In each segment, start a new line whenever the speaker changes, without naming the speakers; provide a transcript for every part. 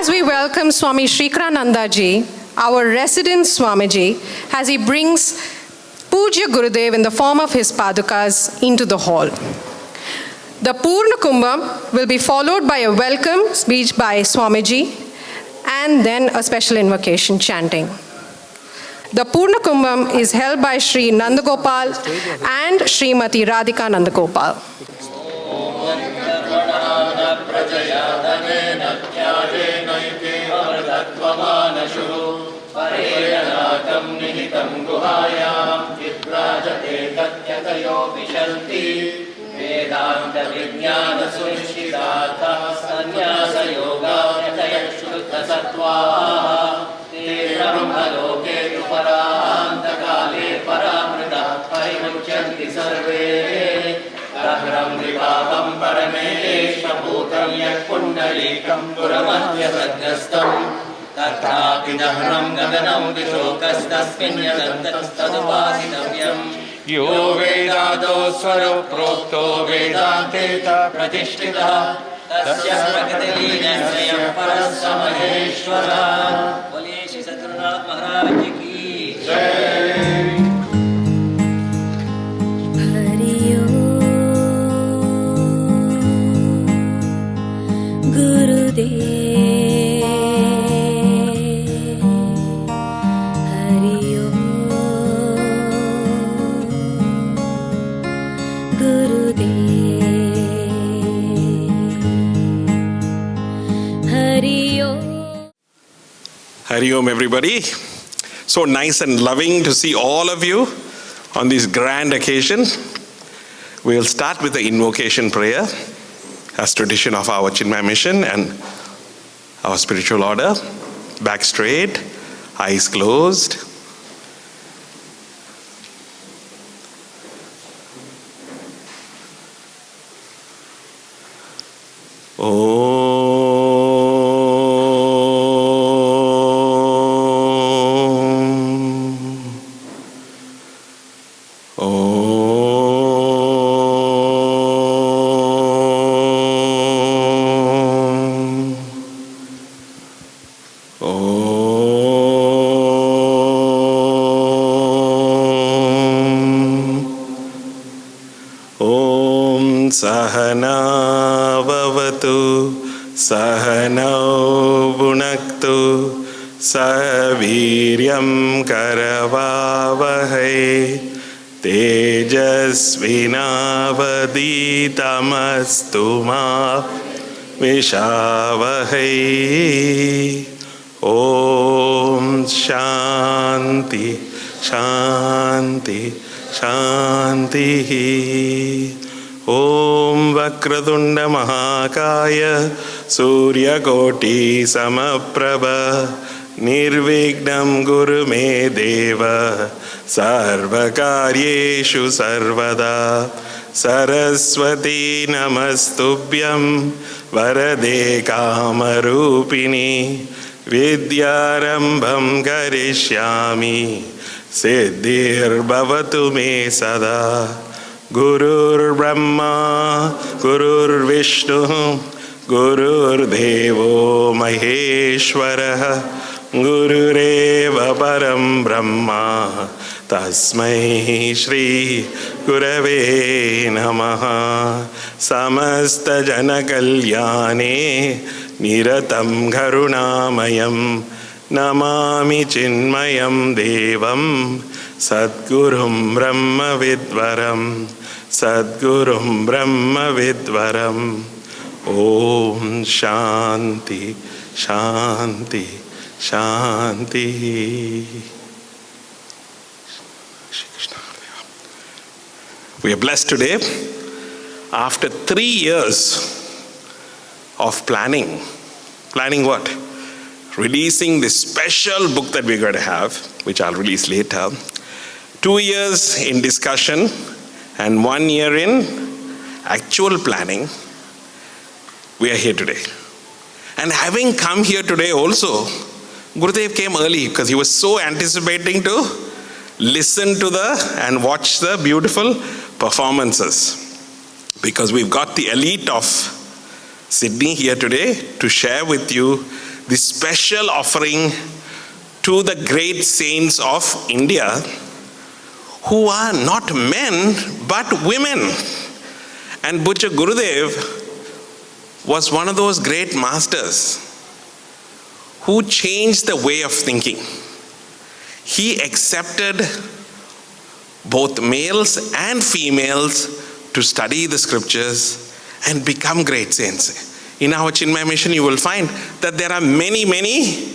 as we welcome Swami Shrikarananda-ji, our resident Swamiji, as he brings Pujya Gurudev in the form of his Padukas into the hall. The Purna Kumbham will be followed by a welcome speech by Swamiji and then a special invocation chanting. The Purna Kumbham is held by Sri Nandagopal and Srimati Radhika Nandagopal.
Vedanta Vijnana Sunishidata Sanyasa Yoga Yataya Shuddha Sattva Teram Aloke Tuparanta Kale Paramrita Parimuchanti Sarve Rahram Vipapam Paramesha Bhutam Yakundalikam Puramadhya Satyastam Tathrapi Dahram Gaganam Vishokastasmin Yadantastadupasidamyam Yo Vedado Swaro Prokto Vedanteta Pratishtita Tasya Prakatilina Sayam Parasamaheshwara Bole Shri Satgurunath Maharaj Ki Jai.
Hari Om Gurudev.
Hari Om, everybody. So nice and loving to see all of you on this grand occasion. We'll start with the invocation prayer as tradition of our Chinmaya Mission and our spiritual order. Back straight, eyes closed. Sahanavavatu Sahanau Bhunaktu Saviryam Karavavahai Tejasvinavaditamastu ma Vishavahai. Om Shanti Shanti Shanti. Om Vakratunda Mahakaya Suryakoti Samaprabha Nirvignam Guru Me Deva Sarvakaryeshu Sarvada Saraswati Namastubhyam Varade Kamarupini Vidyarambham Karishyami Siddhir Bhavatu Me Sada. Gurur Brahma, Gurur Vishnu, Gurur Devo Maheshwara, Gurureva Param Brahma, Tasmai Shri Gurave Namaha. Samasta Jana Kalyane Niratam Karunamayam Namami Chinmayam Devam Sadgurum Brahma Vidvaram Sadgurum Brahma Vidvaram. Om Shanti Shanti Shanti. We are blessed today. After 3 years of planning what? Releasing this special book that we're going to have, which I'll release later. 2 years in discussion and 1 year in actual planning, we are here today. And having come here today also, Gurudev came early because he was so anticipating to listen to and watch the beautiful performances. Because we've got the elite of Sydney here today to share with you this special offering to the great saints of India, who are not men but women. And Pujya Gurudev was one of those great masters who changed the way of thinking. He accepted both males and females to study the scriptures and become great saints. In our Chinmaya Mission, you will find that there are many, many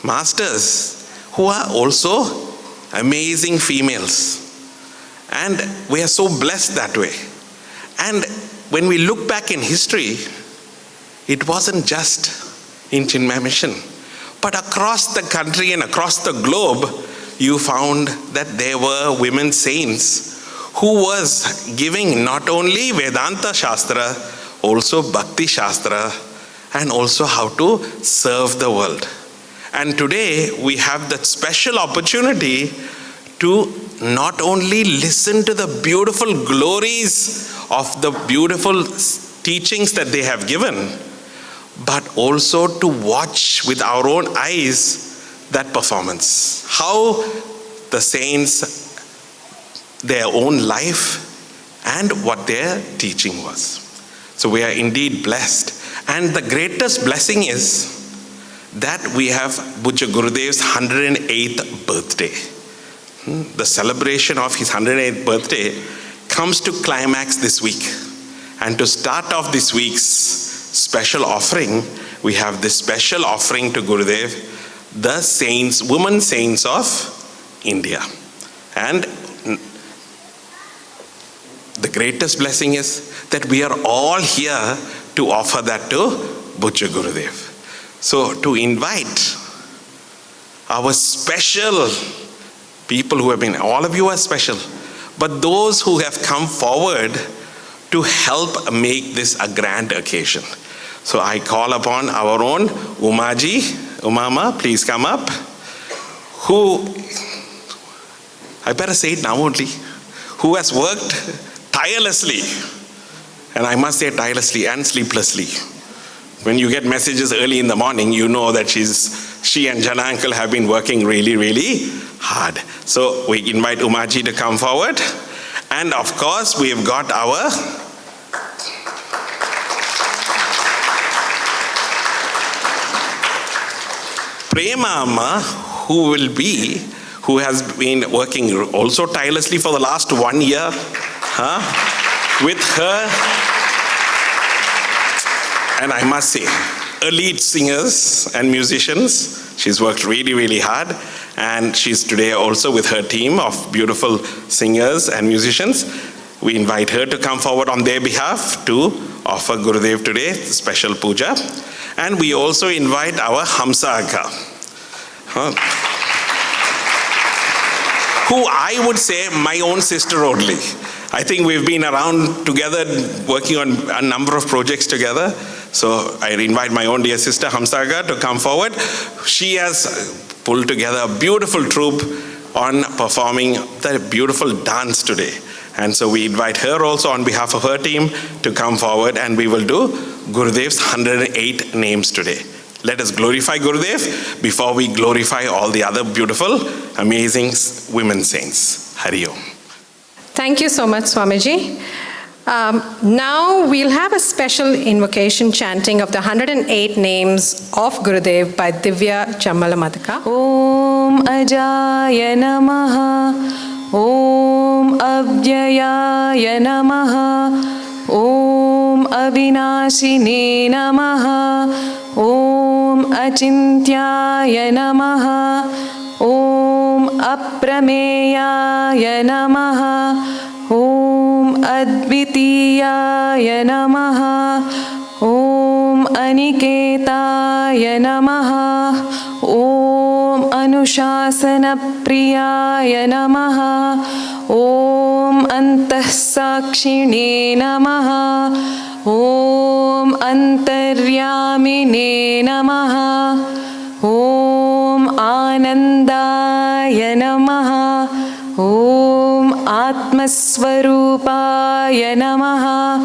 masters who are also amazing females. And we are so blessed that way. And when we look back in history, it wasn't just in Chinmaya Mission, but across the country and across the globe, you found that there were women saints who was giving not only Vedanta Shastra, also Bhakti Shastra, and also how to serve the world. And today we have that special opportunity to not only listen to the beautiful glories of the beautiful teachings that they have given, but also to watch with our own eyes that performance. How the saints, their own life and what their teaching was. So we are indeed blessed. And the greatest blessing is that we have Pujya Gurudev's 108th birthday. The celebration of his 108th birthday comes to climax this week. And to start off this week's special offering, we have this special offering to Gurudev, the saints, women saints of India. And the greatest blessing is that we are all here to offer that to Pujya Gurudev. So to invite our special people who have been, all of you are special, but those who have come forward to help make this a grand occasion. So I call upon our own Umama, please come up, who, I better say it now only, who has worked tirelessly, and I must say tirelessly and sleeplessly. When you get messages early in the morning, you know that she and Jana uncle have been working really, really hard. So we invite Umaji to come forward. And of course, we have got our Prema Amma, who has been working also tirelessly for the last 1 year, with her, and I must say, elite singers and musicians. She's worked really, really hard, and she's today also with her team of beautiful singers and musicians. We invite her to come forward on their behalf to offer Gurudev today special puja. And we also invite our Hamsa Akkal, who I would say my own sister only. I think we've been around together working on a number of projects together. So I invite my own dear sister Hamsa Akkal to come forward. She has pulled together a beautiful troupe on performing the beautiful dance today. And so we invite her also on behalf of her team to come forward, and we will do Gurudev's 108 names today. Let us glorify Gurudev before we glorify all the other beautiful, amazing women saints. Hari Om.
Thank you so much, Swamiji. Now we'll have a special invocation chanting of the 108 names of Gurudev by Divya Jammalamadaka.
Om Ajaya Namaha, Om Avyayaya Namaha, Om Avinashine Namaha, Om Achintyaya Namaha, Om Aprameyaya Namaha, Om Advitiyaya Namaha, Om Aniketaya Namaha, Om Anushasana Priyaya Namaha, Om Antahsakshine Namaha, Om Antaryamine Namaha, Om Anandaya Namaha, Om Atmaswarupaya Namaha,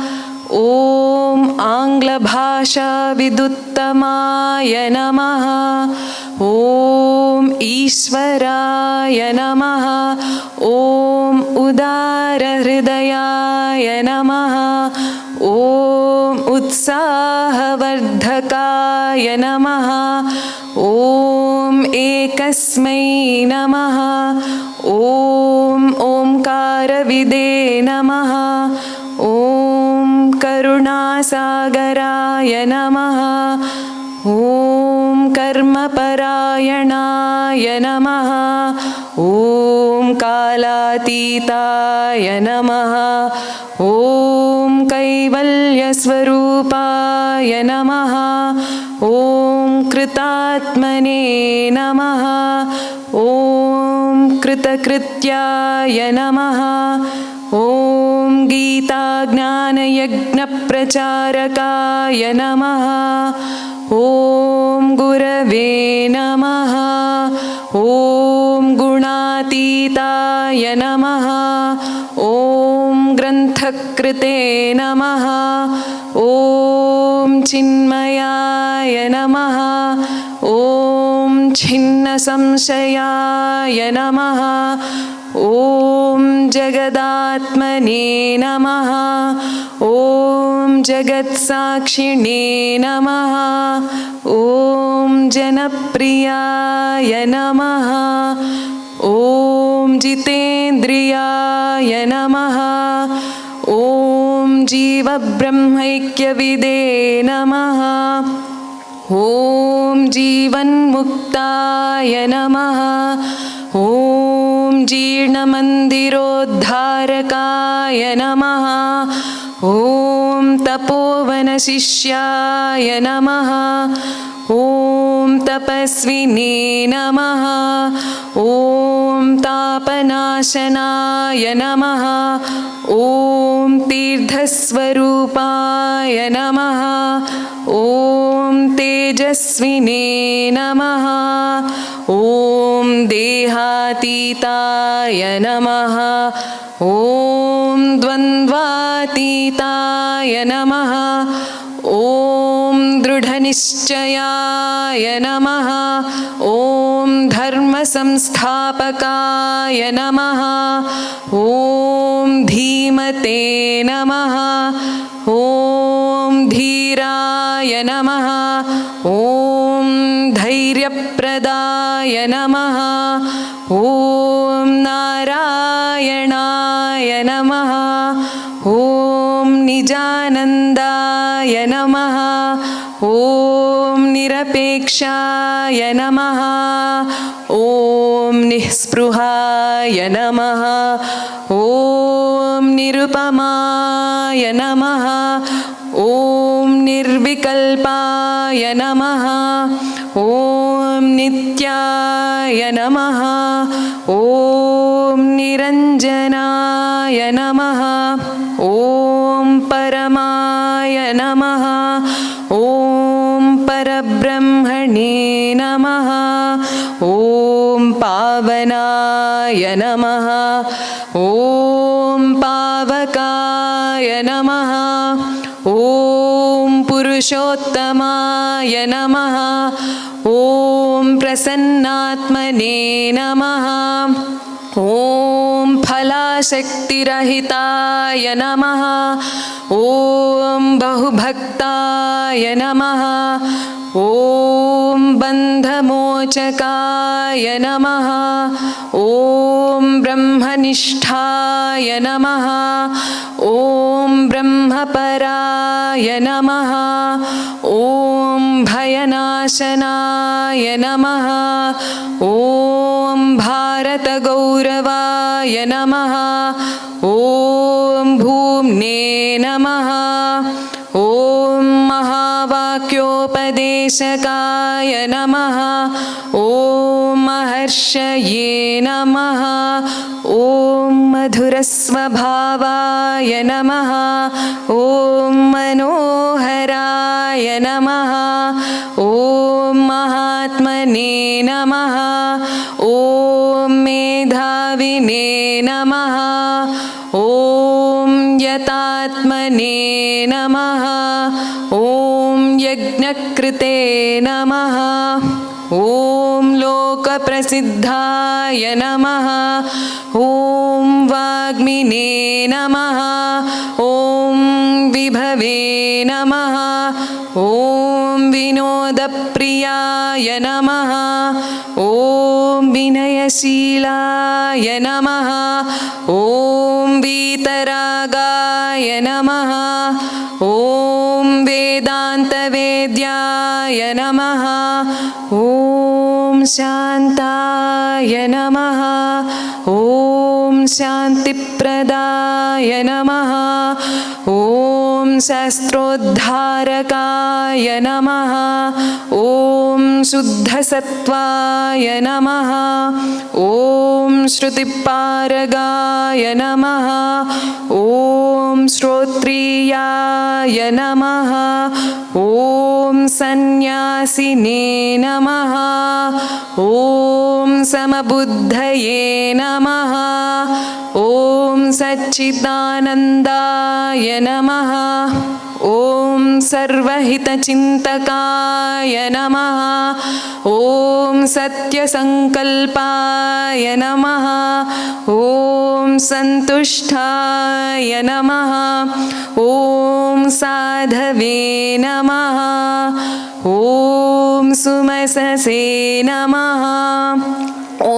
ॐ आङ्ग्लभाषाविदुत्तमाय नमः। ॐ ईश्वराय नमः। ॐ उदारहृदयाय नमः। ॐ उत्साहवर्धकाय नमः। ॐ एकस्मै नमः। ॐ ओंकारविदे नमः। ॐ करुणासागराय नमः। ॐ कर्मपरायणाय नमः। ॐ कालातीताय नमः। ॐ कैवल्यस्वरूपाय नमः। ॐ कृतात्मने नमः। ॐ कृतकृत्याय नमः। ॐ गीताज्ञानयज्ञप्रचारकाय नमः। ॐ गुरवे नमः। ॐ गुणातीताय नमः। ॐ ग्रन्थकृते नमः। ॐ चिन्मयाय नमः। ॐ छिन्नसंशयाय नमः। ॐ जगदात्मने नमः। ॐ जगत्साक्षिणे नमः। ॐ जनप्रियाय नमः। ॐ जितेन्द्रियाय नमः। ॐ जीवब्रह्मैक्यविदे नमः। ॐ जीवन्मुक्ताय नमः। ॐ जीर्णमन्दिरोद्धारकाय नमः। ॐ तपोवनशिष्याय नमः। ॐ तपस्विने नमः। ॐ तापनाशनाय नमः। ॐ तीर्थस्वरूपाय नमः। ॐ तेजस्विने नमः। ॐ देहातीताय नमः। ॐ द्वन्द्वातीताय नमः। ॐ दृढनिश्चयाय नमः। ॐ धर्मसंस्थापकाय नमः। ॐ धीमते नमः। ॐ धीराय नमः। ॐ धैर्यप्रदाय नमः। ॐ नारायणाय नमः। ॐ निजानन्दाय नमः। ॐ निरपेक्षाय नमः। ॐ निःस्पृहाय नमः। ॐ निरुपमाय नमः। ॐ निर्विकल्पाय नमः। ॐ नित्याय नमः। ॐ निरञ्जनाय नमः। ॐ परमाय नमः। ॐ परब्रह्मणे नमः। ॐ पावनाय नमः। ॐ पावकाय नमः। ॐ पुरुषोत्तमाय नमः। ॐ प्रसन्नात्मने नमः। ॐ फलाशक्तिरहिताय नमः। ॐ बहुभक्ताय नमः। ॐ बन्धमोचकाय नमः। ॐ ब्रह्मनिष्ठाय नमः। ॐ ब्रह्मपराय नमः। ॐ भयनाशनाय नमः। ॐ भारतगौरवाय नमः। ॐ भूम्ने नमः। ॐ महावाक्योपदेशकाय नमः। ॐ महर्षये नमः। ॐ मधुरस्वभावाय नमः। ॐ मनोहराय नमः। ॐ महात्मने नमः। ॐ मेधाविने नमः। ॐ यता महात्मने नमः ॐ यज्ञकृते नमः ॐ लोकप्रसिद्धाय नमः ॐ वाग्मिने नमः ॐ विभवे नमः ॐ विनोदप्रियाय नमः ॐ विनयशीलाय नमः ॐ वीतरागाय नमः ॐ वेदान्तवेद्याय नमः ॐ शान्ताय नमः ॐ शान्तिप्रदाय नमः ॐ शास्त्रोद्धारकाय नमः ॐ शुद्धसत्त्वाय नमः ॐ श्रुतिपारगाय नमः ॐ श्रोत्रियाय नमः ॐ सन्न्यासिने नमः ॐ समबुद्धये नमः ॐ सच्चिदानन्दाय नमः ॐ सर्वहितचिन्तकाय नमः ॐ सत्यसङ्कल्पाय नमः ॐ सन्तुष्टाय नमः ॐ साधवे नमः ॐ सुमससे नमः ॐ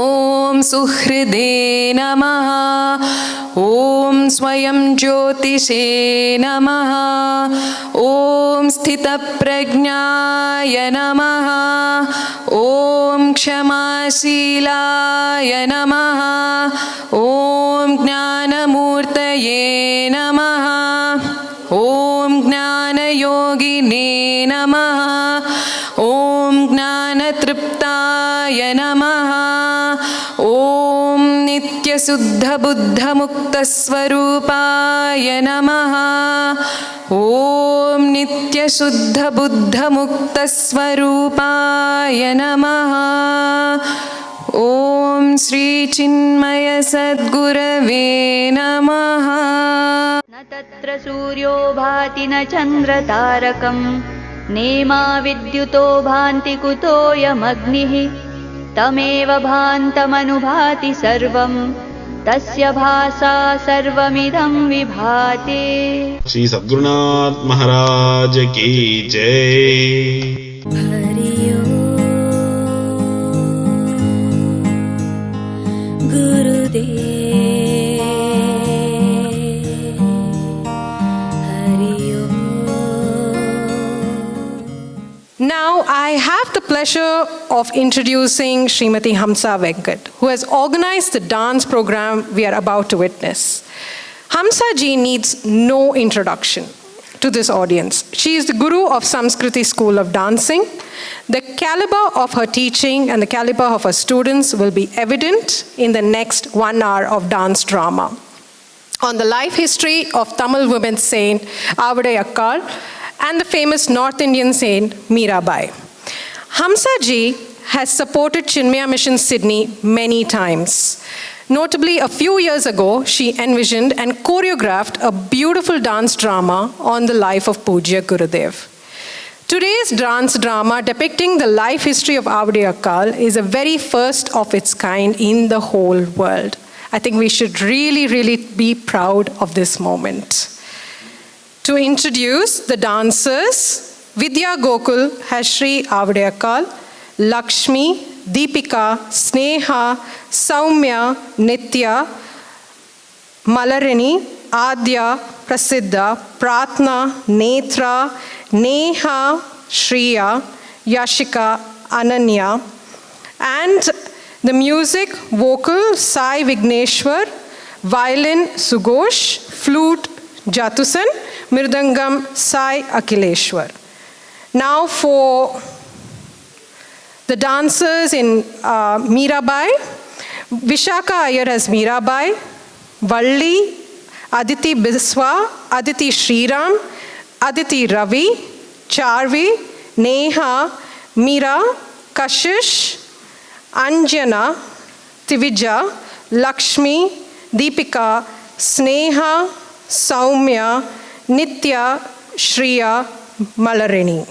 सुहृदे नमः ॐ स्वयं ज्योतिषे नमः ॐ स्थितप्रज्ञाय नमः ॐ क्षमाशीलाय नमः ॐ ज्ञानमूर्तये नमः ॐ ज्ञानयोगिने नमः ॐ ज्ञानतृप्ताय नमः ॐ नित्यशुद्धबुद्धमुक्तस्वरूपाय नमः ॐ नित्यशुद्धबुद्धमुक्तस्वरूपाय नमः ॐ श्रीचिन्मय सद्गुरवे नमः।
न तत्र सूर्यो भाति न चन्द्रतारकम् नेमा विद्युतो भान्ति कुतोऽयमग्निः तमेव भान्तमनुभाति सर्वं तस्य भासा सर्वमिदं विभाति।
श्री सद्गुरुनाथ महाराज की जय।
हरि ओम गुरुदेव।
Now I have the pleasure of introducing Srimati Hamsa Venkat, who has organized the dance program we are about to witness. Hamsa-ji needs no introduction to this audience. She is the guru of Samskriti School of Dancing. The caliber of her teaching and the caliber of her students will be evident in the next 1 hour of dance drama on the life history of Tamil women saint Avudai Akkal and the famous North Indian saint Mirabai. Hamsa-ji has supported Chinmaya Mission Sydney many times. Notably, a few years ago, she envisioned and choreographed a beautiful dance drama on the life of Pujya Gurudev. Today's dance drama depicting the life history of Avudai Akkal is a very first of its kind in the whole world. I think we should really be proud of this moment. To introduce the dancers, Vidya Gokul has Shri Avudai Akkal, Lakshmi, Deepika, Sneha, Saumya, Nitya, Malarini, Adya, Prasiddha, Pratna, Netra, Neha, Shriya, Yashika, Ananya, and the music, vocal, Sai Vigneshwar, violin, Sughosh, flute, Jatusan, Mirdangam, Sai Akileshwar. Now for the dancers in Mirabai, Vishaka Iyer has Mirabai, Valli, Aditi Biswa, Aditi Shriram, Aditi Ravi, Charvi, Neha, Mira, Kashish, Anjana, Tivija, Lakshmi, Deepika, Sneha, Saumya, Nitya, Shriya, Malarini.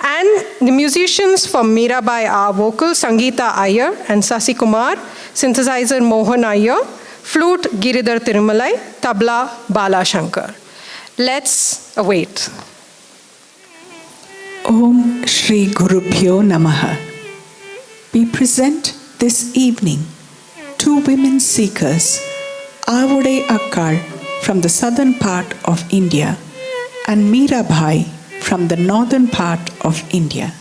And the musicians from Mirabai are vocal Sangeeta Iyer and Sasi Kumar, synthesizer Mohan Iyer, flute Giridhar Tirumalai, tabla Bala Shankar. Let's await.
Om Shri Gurubhyo Namaha. We present this evening two women seekers, Avudai Akkal from the southern part of India and Mirabai from the northern part of India.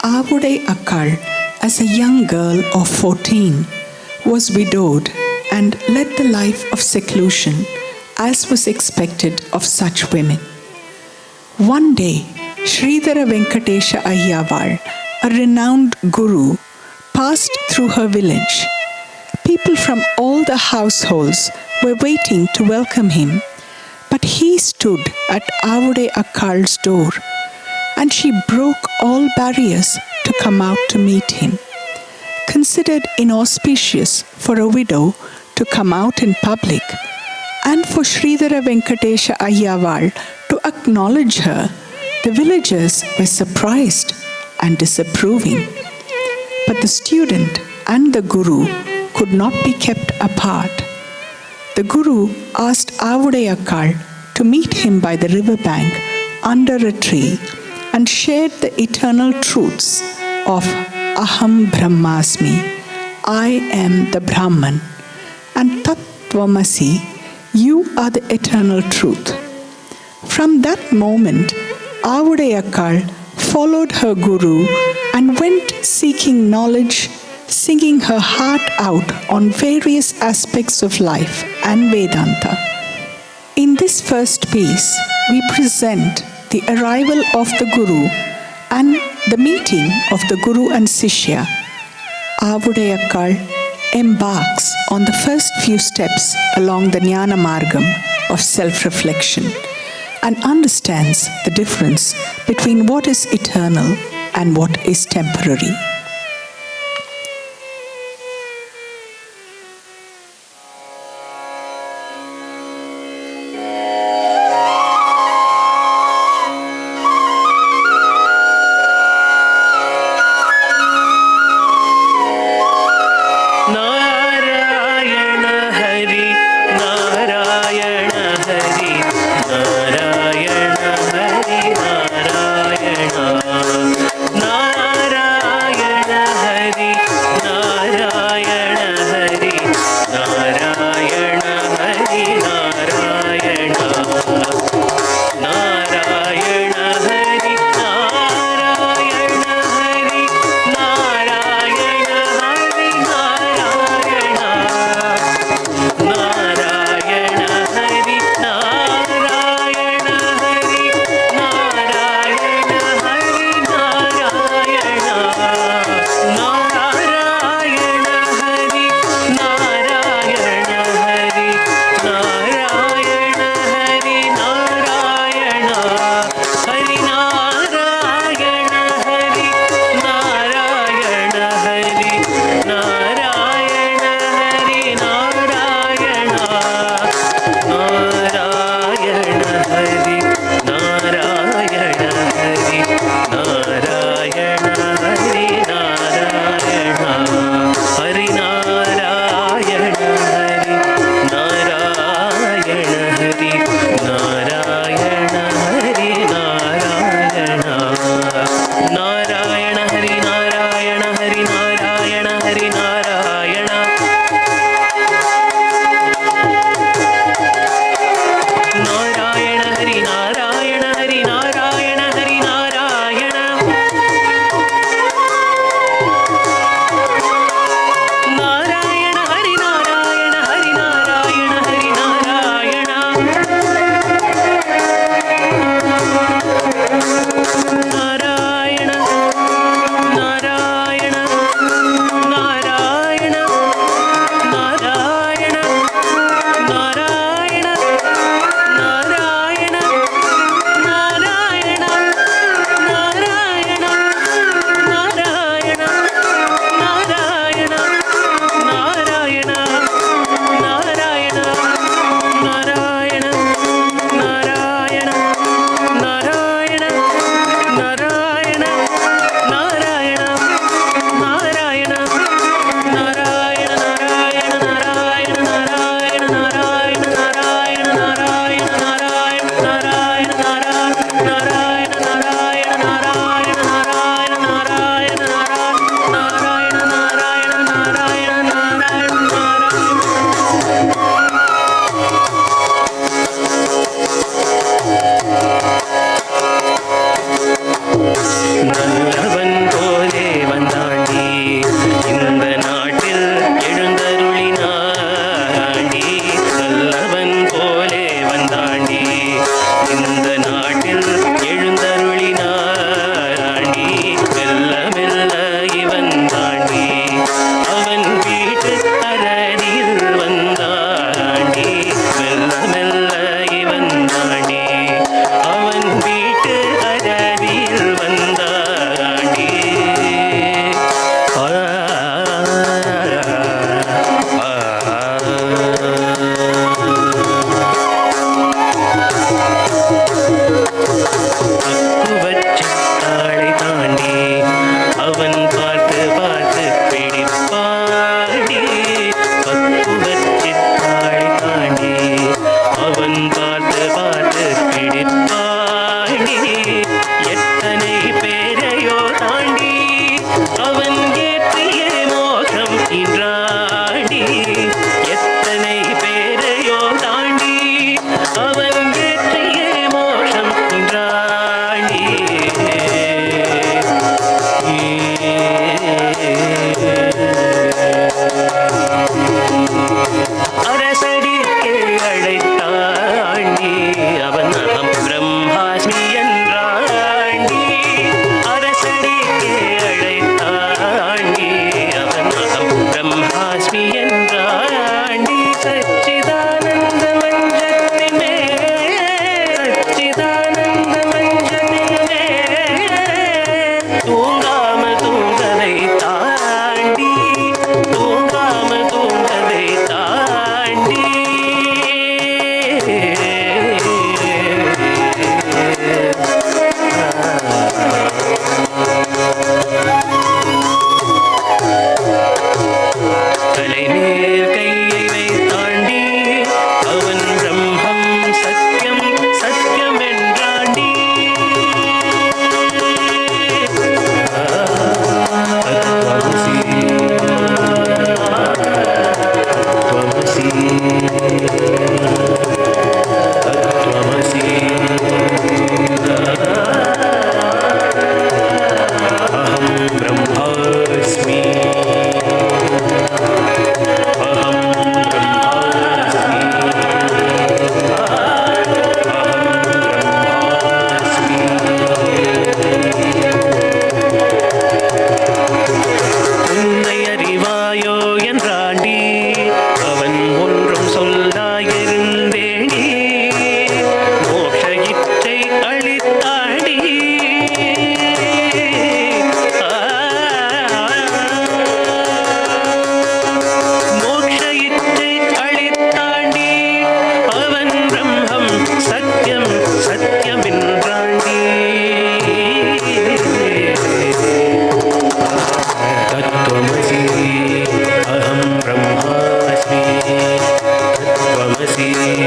Avudai Akkal, as a young girl of 14, was widowed and led the life of seclusion as was expected of such women. One day, Sridhara Venkatesha Ayyavar, a renowned guru, passed through her village. People from all the households were waiting to welcome him, but he stood at Avudai Akkal's door, and she broke all barriers to come out to meet him. Considered inauspicious for a widow to come out in public, and for Sridhara Venkatesha Ayyavar to acknowledge her, the villagers were surprised and disapproving. But the student and the guru could not be kept apart. The guru asked Avudai Akkal to meet him by the riverbank under a tree and shared the eternal truths of Aham Brahmasmi, I am the Brahman, and Tat Tvamasi, you are the eternal truth. From that moment, Avudai Akkal followed her guru and went seeking knowledge, singing her heart out on various aspects of life and Vedanta. In this first piece, we present the arrival of the Guru and the meeting of the Guru and Sishya. Avudai Akkal embarks on the first few steps along the Jnana Margam of self-reflection and understands the difference between what is eternal and what is temporary.
Narayana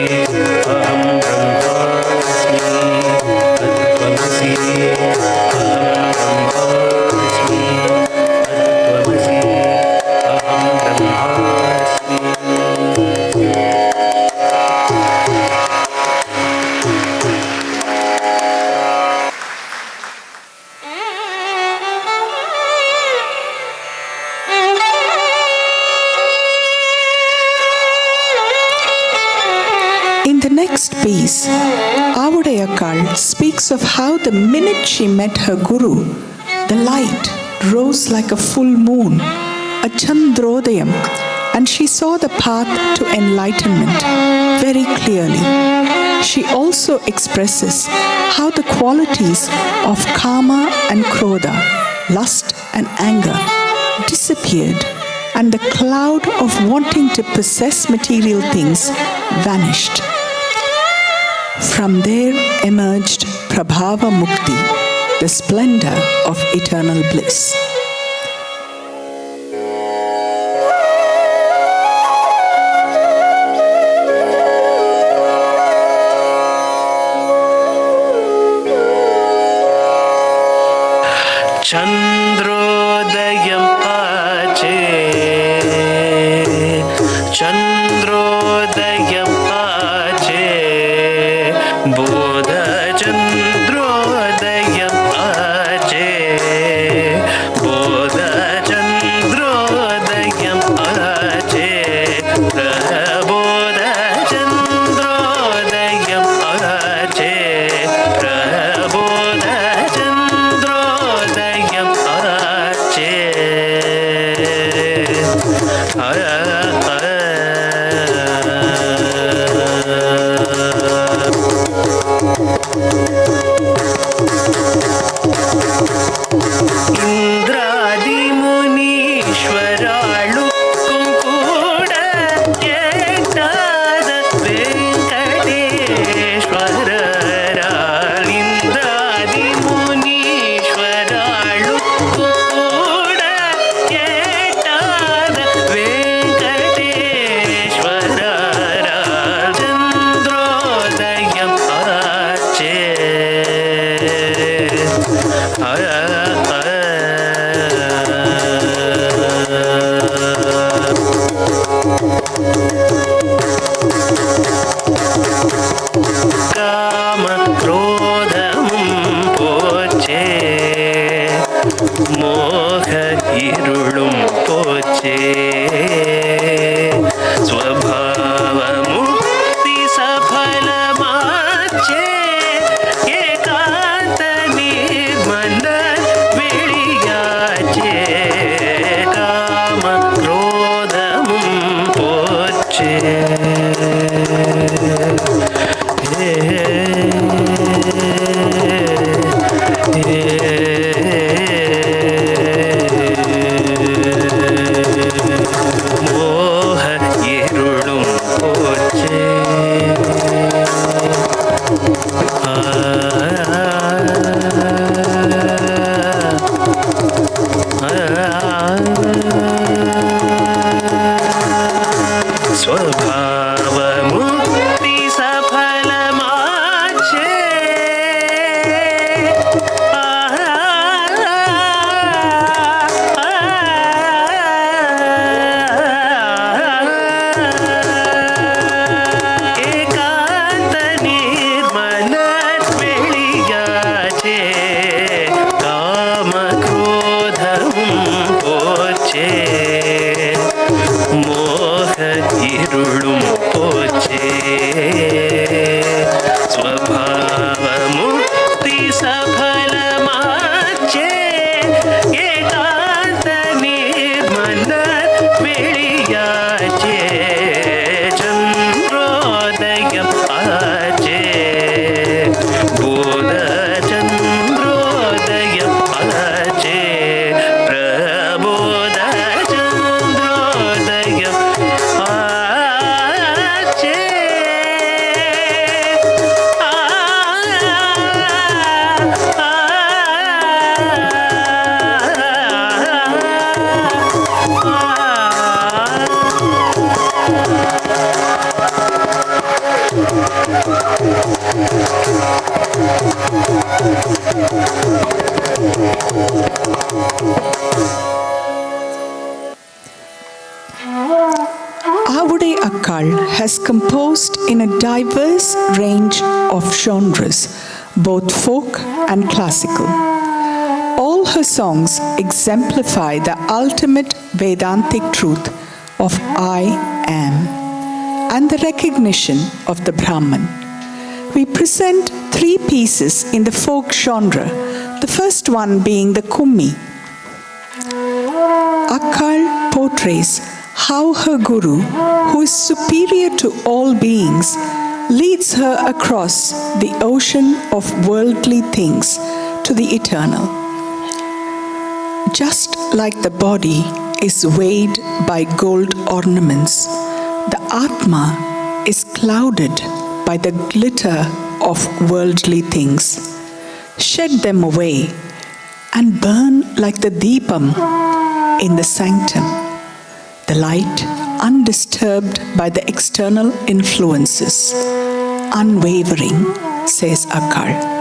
अहं ब्रह्मास्मि तत्त्वमसि अहं ब्रह्मास्मि तत्त्वमसि अहं ब्रह्मास्मि.
In the next piece, Avudai Akkal speaks of how the minute she met her guru, the light rose like a full moon, a Chandrodayam, and she saw the path to enlightenment very clearly. She also expresses how the qualities of kama and krodha, lust and anger, disappeared, and the cloud of wanting to possess material things vanished. From there emerged Prabhava Mukti, the splendor of eternal bliss.
चन्द्रोदयं आचे चन्द्रोदयं आचे बोधचन्द्रोदयं आचे बोधचन्द्रोदयं आचे प्रबोधचन्द्रोदयं आचे प्रबोधचन्द्रोदयं आचे ಇಂದ್ರಾದಿಮುನೀಶ್ವರಾಳು ಕೂಡ ಏಟಾದ ವೆಂಕಟೇಶ್ವರ ಇಂದ್ರಾದಿಮುನೀಶ್ವರಾಳು ಕೂಡ ಏಟಾದ ವೆಂಕಟೇಶ್ವರ ಚಂದ್ರೋದಯಂ ಆಚೆ காம குரோதமும் போச்சே மோக இருளும் போச்சே ஸ்வபாவ முக்தி சஃலமாச்சே ஏகாந்த நிர்மல வெளியாச்சே காம குரோதமும் போச்சே மோக இருளும் போச்சே ஸ்வபாவ முக்தி சஃலமாச்சே
Avudai Akkal has composed in a diverse range of genres, both folk and classical. All her songs exemplify the ultimate Vedantic truth of I am and the recognition of the Brahman. We present 3 pieces in the folk genre, the first one being the Kummi. Akkal portrays how her Guru, who is superior to all beings, leads her across the ocean of worldly things to the eternal. Just like the body is weighed by gold ornaments, the Atma is clouded by the glitter of worldly things. Shed them away and burn like the Deepam in the sanctum, the light undisturbed by the external influences, unwavering, says Akkal.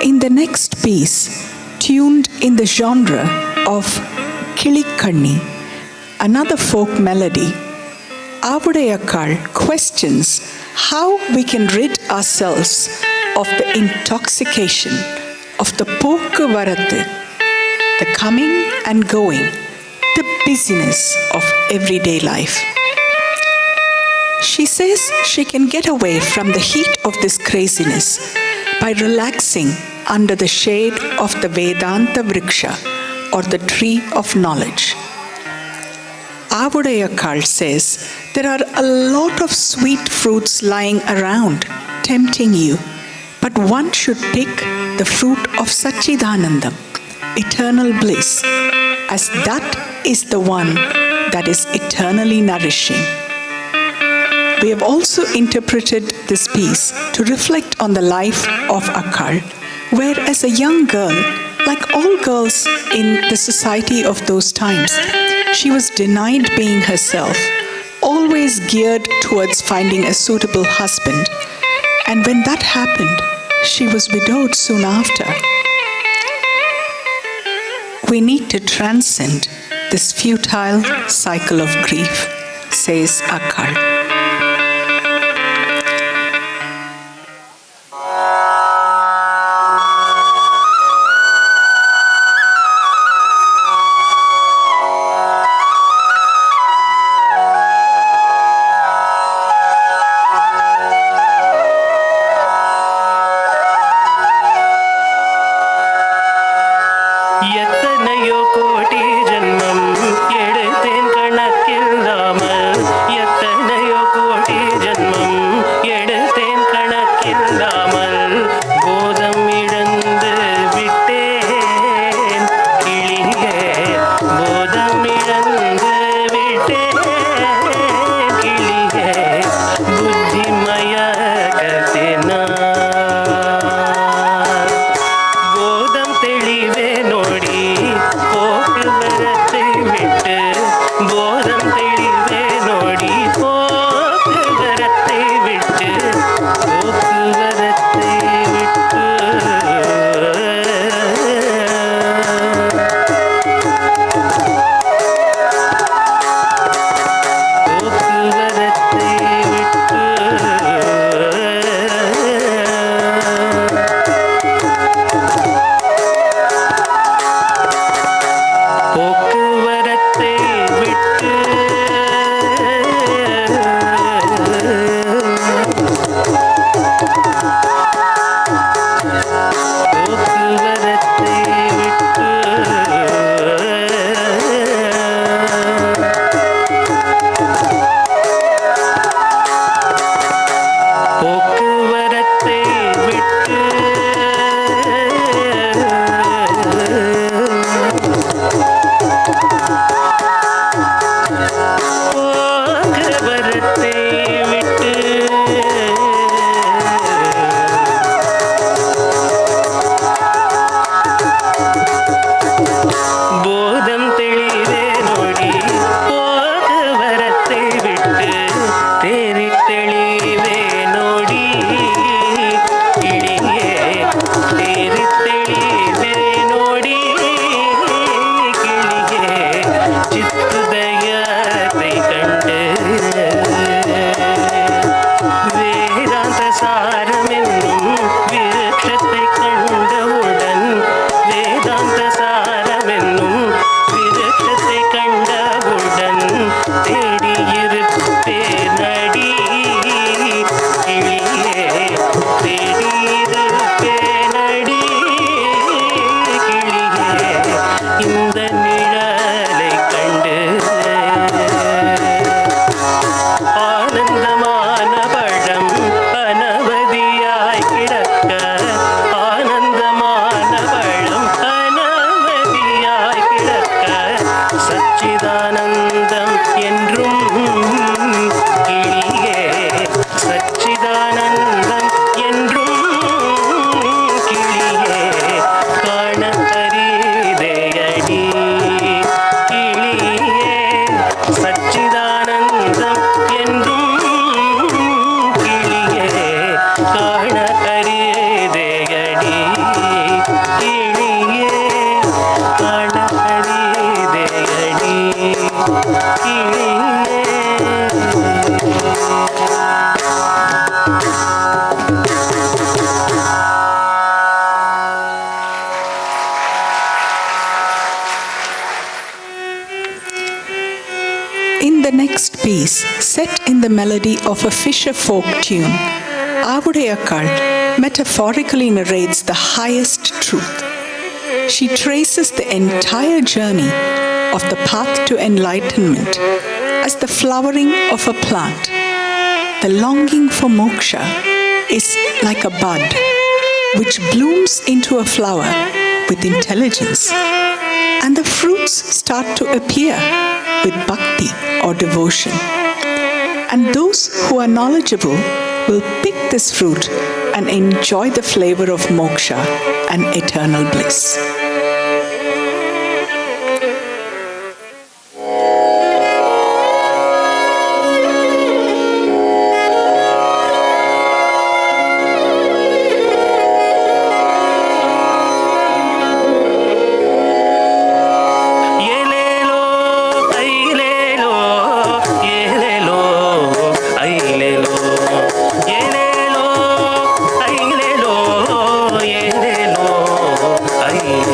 in the next piece, tuned in the genre of Kilikkanni, another folk melody, Avudai Akkal questions how we can rid ourselves of the intoxication of the Pokkuvaratthu, the coming and going, the busyness of everyday life. She says she can get away from the heat of this craziness by relaxing under the shade of the Vedanta Vriksha, or the tree of knowledge. Avudai Akkal says there are a lot of sweet fruits lying around, tempting you, but one should pick the fruit of Satchidanandam, eternal bliss, as that is the one that is eternally nourishing. We have also interpreted this piece to reflect on the life of Akkal, where as a young girl, like all girls in the society of those times, she was denied being herself, always geared towards finding a suitable husband. And when that happened, she was widowed soon after. We need to transcend this futile cycle of grief, says Akkal.
எத்தனையோ
the melody of a fisher folk tune, Avudai Akkal metaphorically narrates the highest truth. She traces the entire journey of the path to enlightenment as the flowering of a plant. The longing for moksha is like a bud which blooms into a flower with intelligence, and the fruits start to appear with bhakti or devotion. And those who are knowledgeable will pick this fruit and enjoy the flavor of moksha and eternal bliss.
Ay,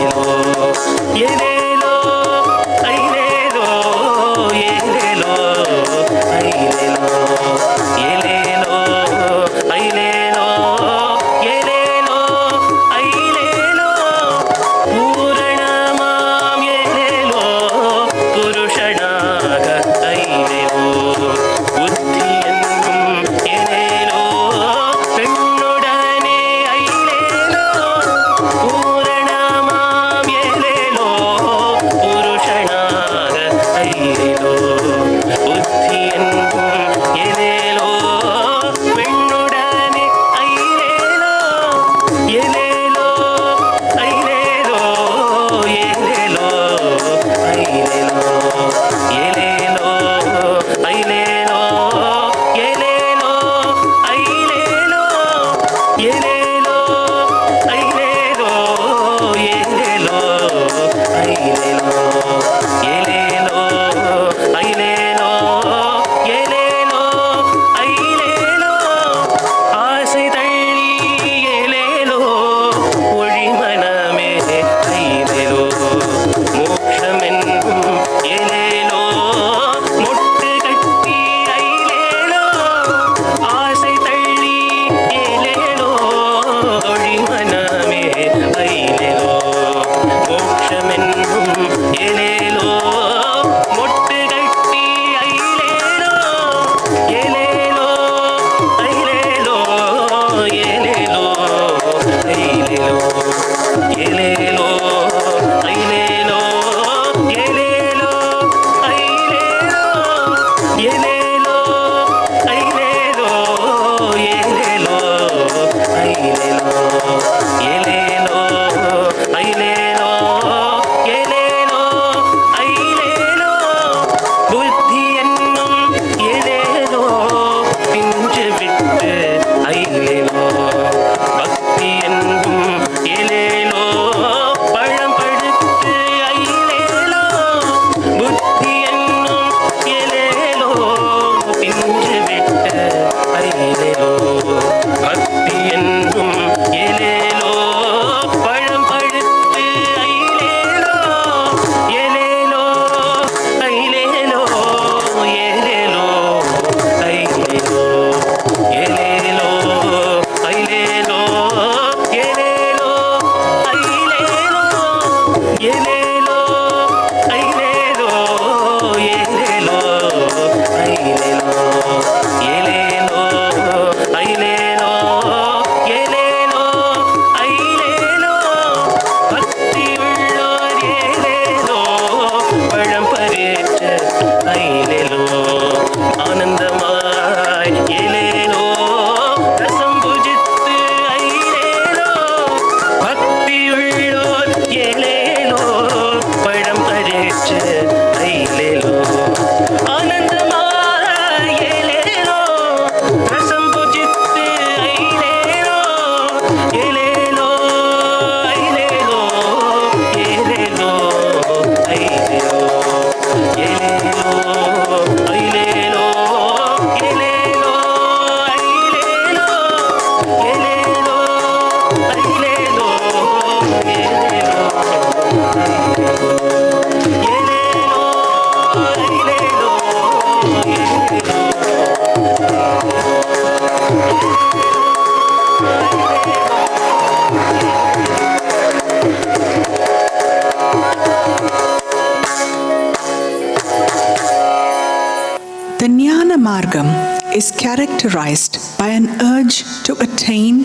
Margam is characterized by an urge to attain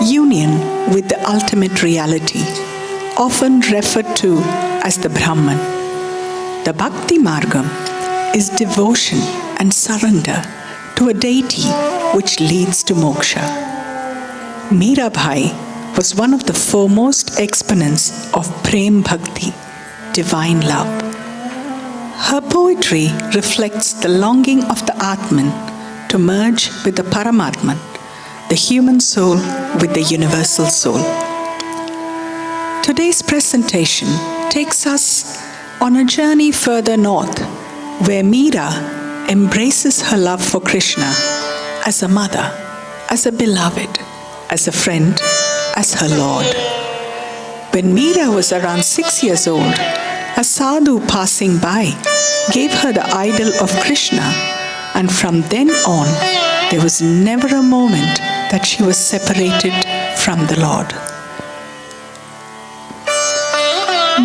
union with the ultimate reality, often referred to as the Brahman. The Bhakti Margam is devotion and surrender to a deity which leads to moksha. Mirabai was one of the foremost exponents of Prem Bhakti, divine love. Her poetry reflects the longing of the Atman to merge with the Paramatman, the human soul with the universal soul. Today's presentation takes us on a journey further north, where Meera embraces her love for Krishna as a mother, as a beloved, as a friend, as her Lord. When Meera was around 6 years old, a sadhu passing by gave her the idol of Krishna, and from then on, there was never a moment that she was separated from the Lord.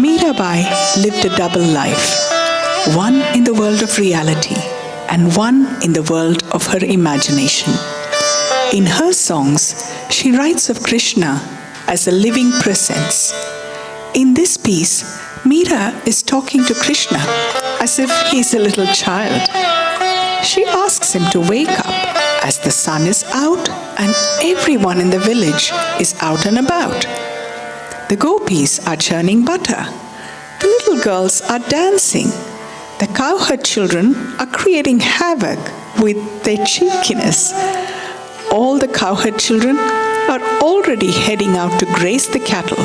Mirabai lived a double life, one in the world of reality and one in the world of her imagination. In her songs, she writes of Krishna as a living presence. In this piece, Meera is talking to Krishna as if he is a little child. She asks him to wake up as the sun is out and everyone in the village is out and about. The gopis are churning butter. The little girls are dancing. The cowherd children are creating havoc with their cheekiness. All the cowherd children are already heading out to graze the cattle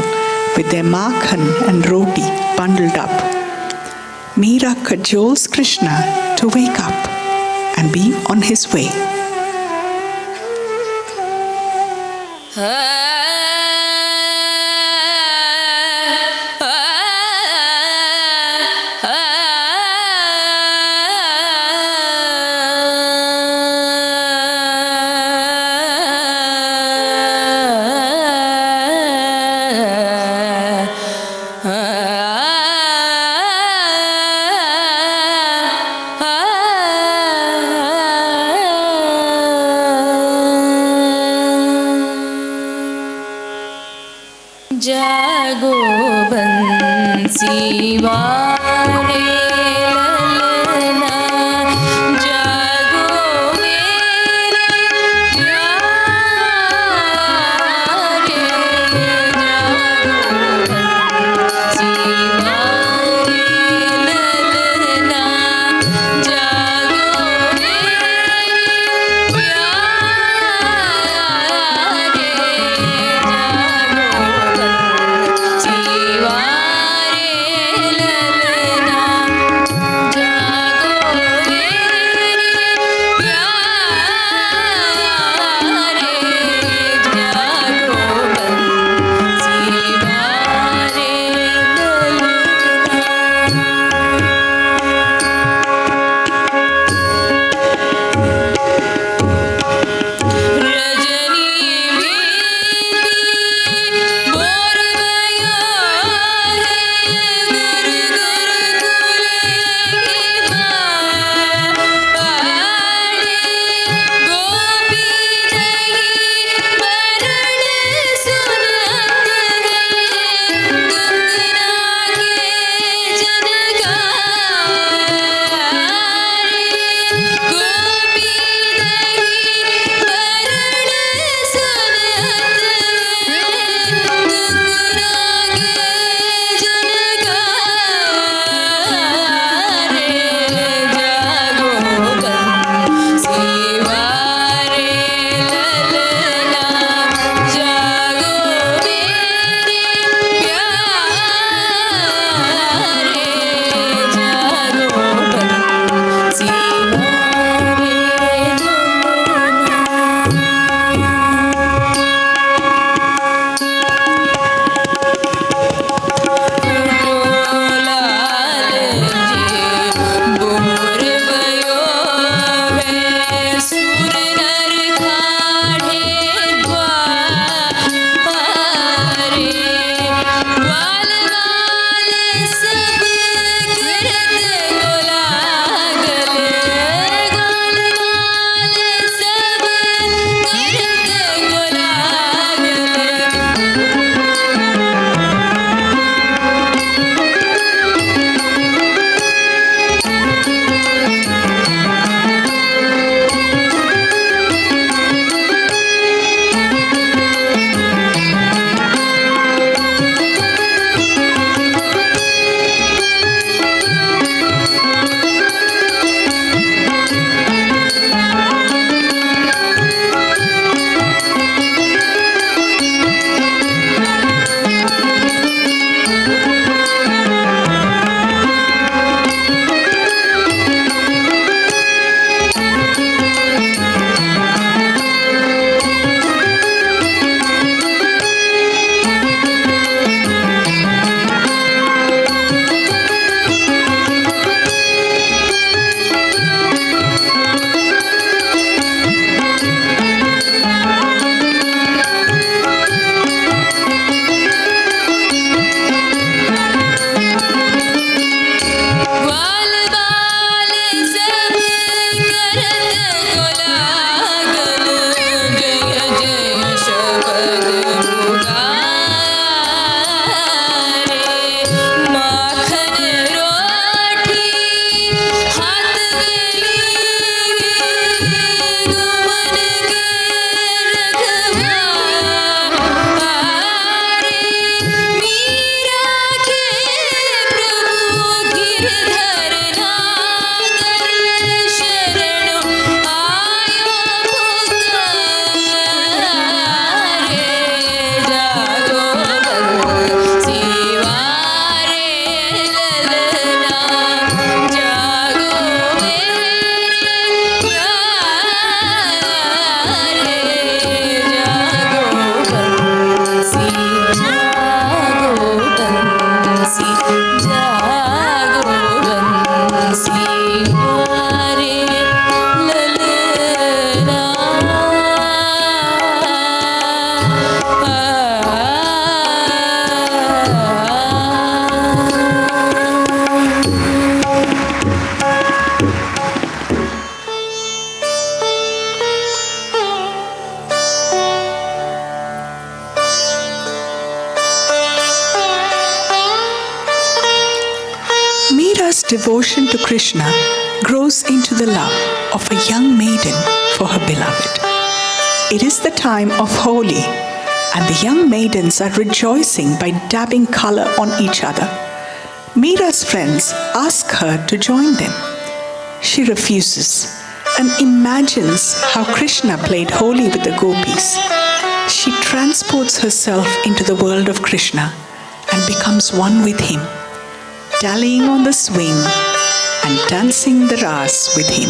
with their makhan and roti bundled up. Meera cajoles Krishna to wake up and be on his way.
जागो बंसी वाले ललना, जागो मेरे प्यारे, जागो बंसी वाले ललना, जागो मेरे प्यारे,
This devotion to Krishna grows into the love of a young maiden for her beloved. It is the time of Holi, and the young maidens are rejoicing by dabbing color on each other. Meera's friends ask her to join them. She refuses and imagines how Krishna played Holi with the gopis. She transports herself into the world of Krishna and becomes one with him, dallying on the swing and dancing the ras with him.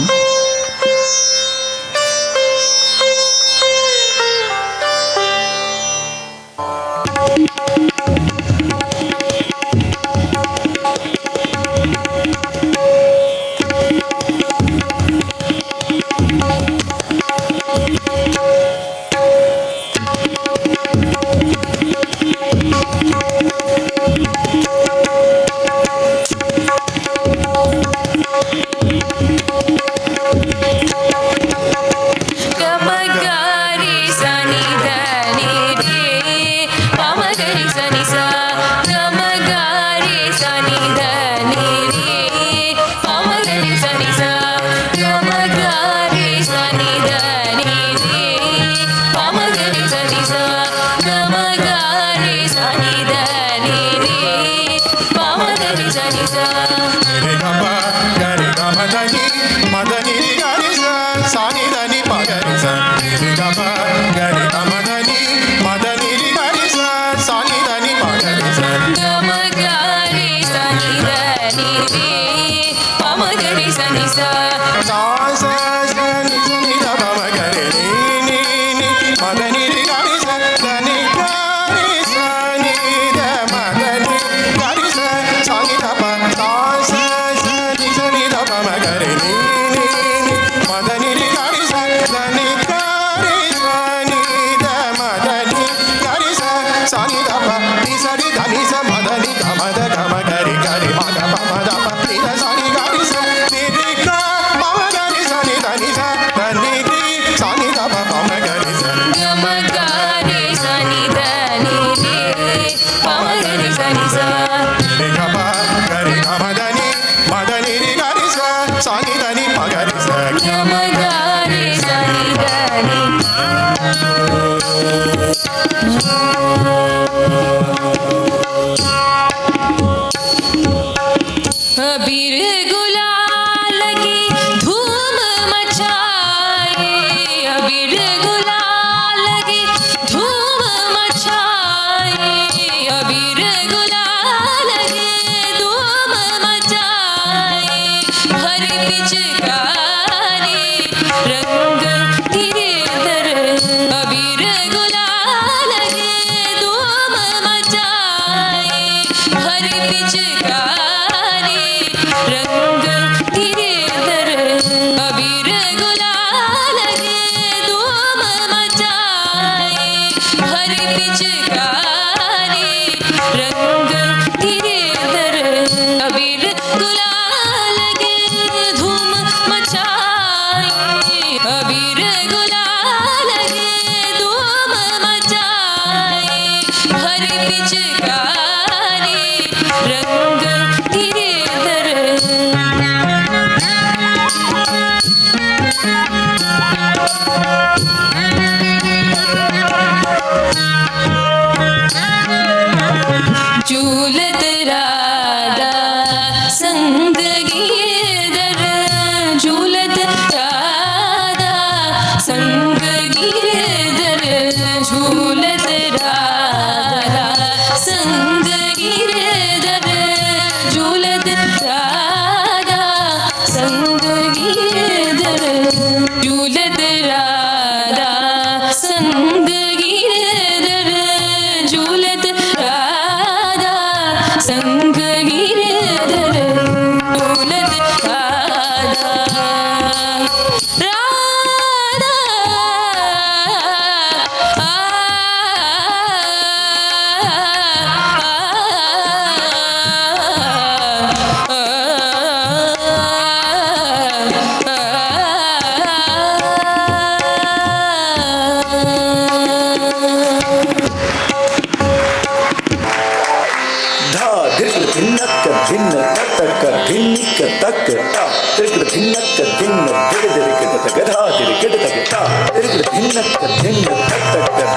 धिन्निक तक ता तिरकड़ धिन्नक धिन्न दिग दिरकड़ तगधा दिरकड़ तगता तिरकड़ धिन्नक धिन्न तक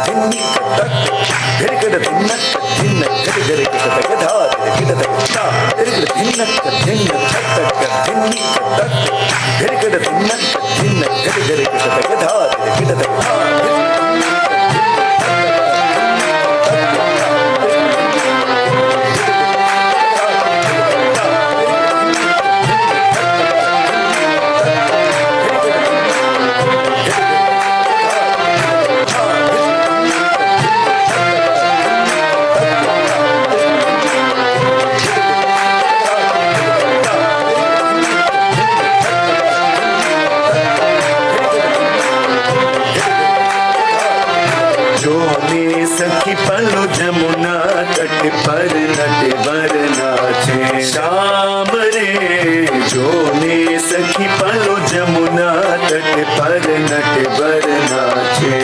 धिन्निक तक दिरकड़ धिन्नक धिन्न दिग दिरकड़ तगधा दिरकड़ तगता तिरकड़ धिन्नक धिन्न तक धिन्निक तक दिरकड़ धिन्नक धिन्न दिग दिरकड़ तगधा दिरकड़ तगता सखी पलो जमुना तट पर नट वर नाचे श्याम रे जोने सखी पलो जमुना तट पर नट वर नाचे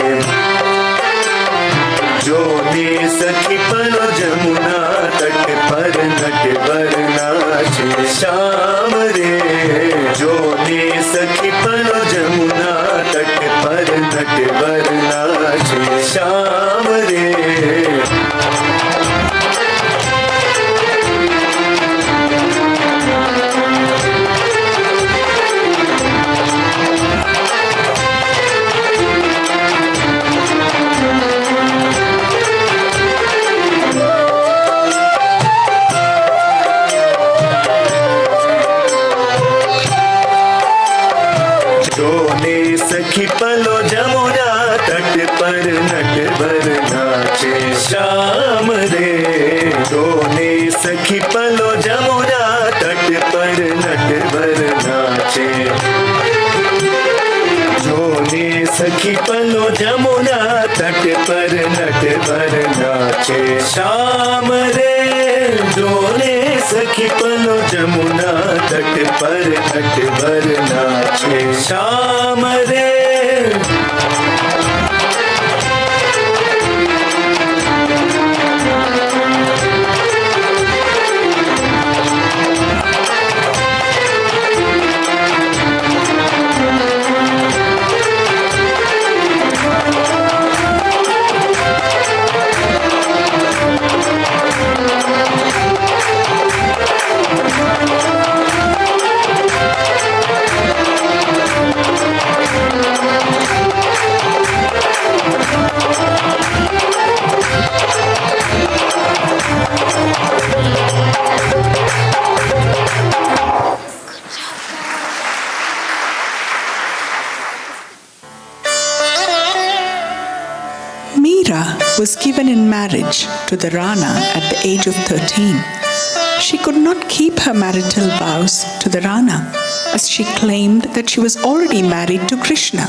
जोने सखी पलो जमुना तट पर नट वर नाचे श्याम रे जोने सखी पलो जमुना तट पर नट वर नाचे श्याम रे सखी पलो जमुना तट पर नट वर नाचे श्याम रे जोने सखी पलो जमुना तट पर नट वर नाचे जोने सखी पलो जमुना तट पर नट वर नाचे श्याम रे जोने सखी पलो जमुना तट पर नट वर नाचे श्याम रे
was given in marriage to the Rana at the age of 13. She could not keep her marital vows to the Rana, as she claimed that she was already married to Krishna.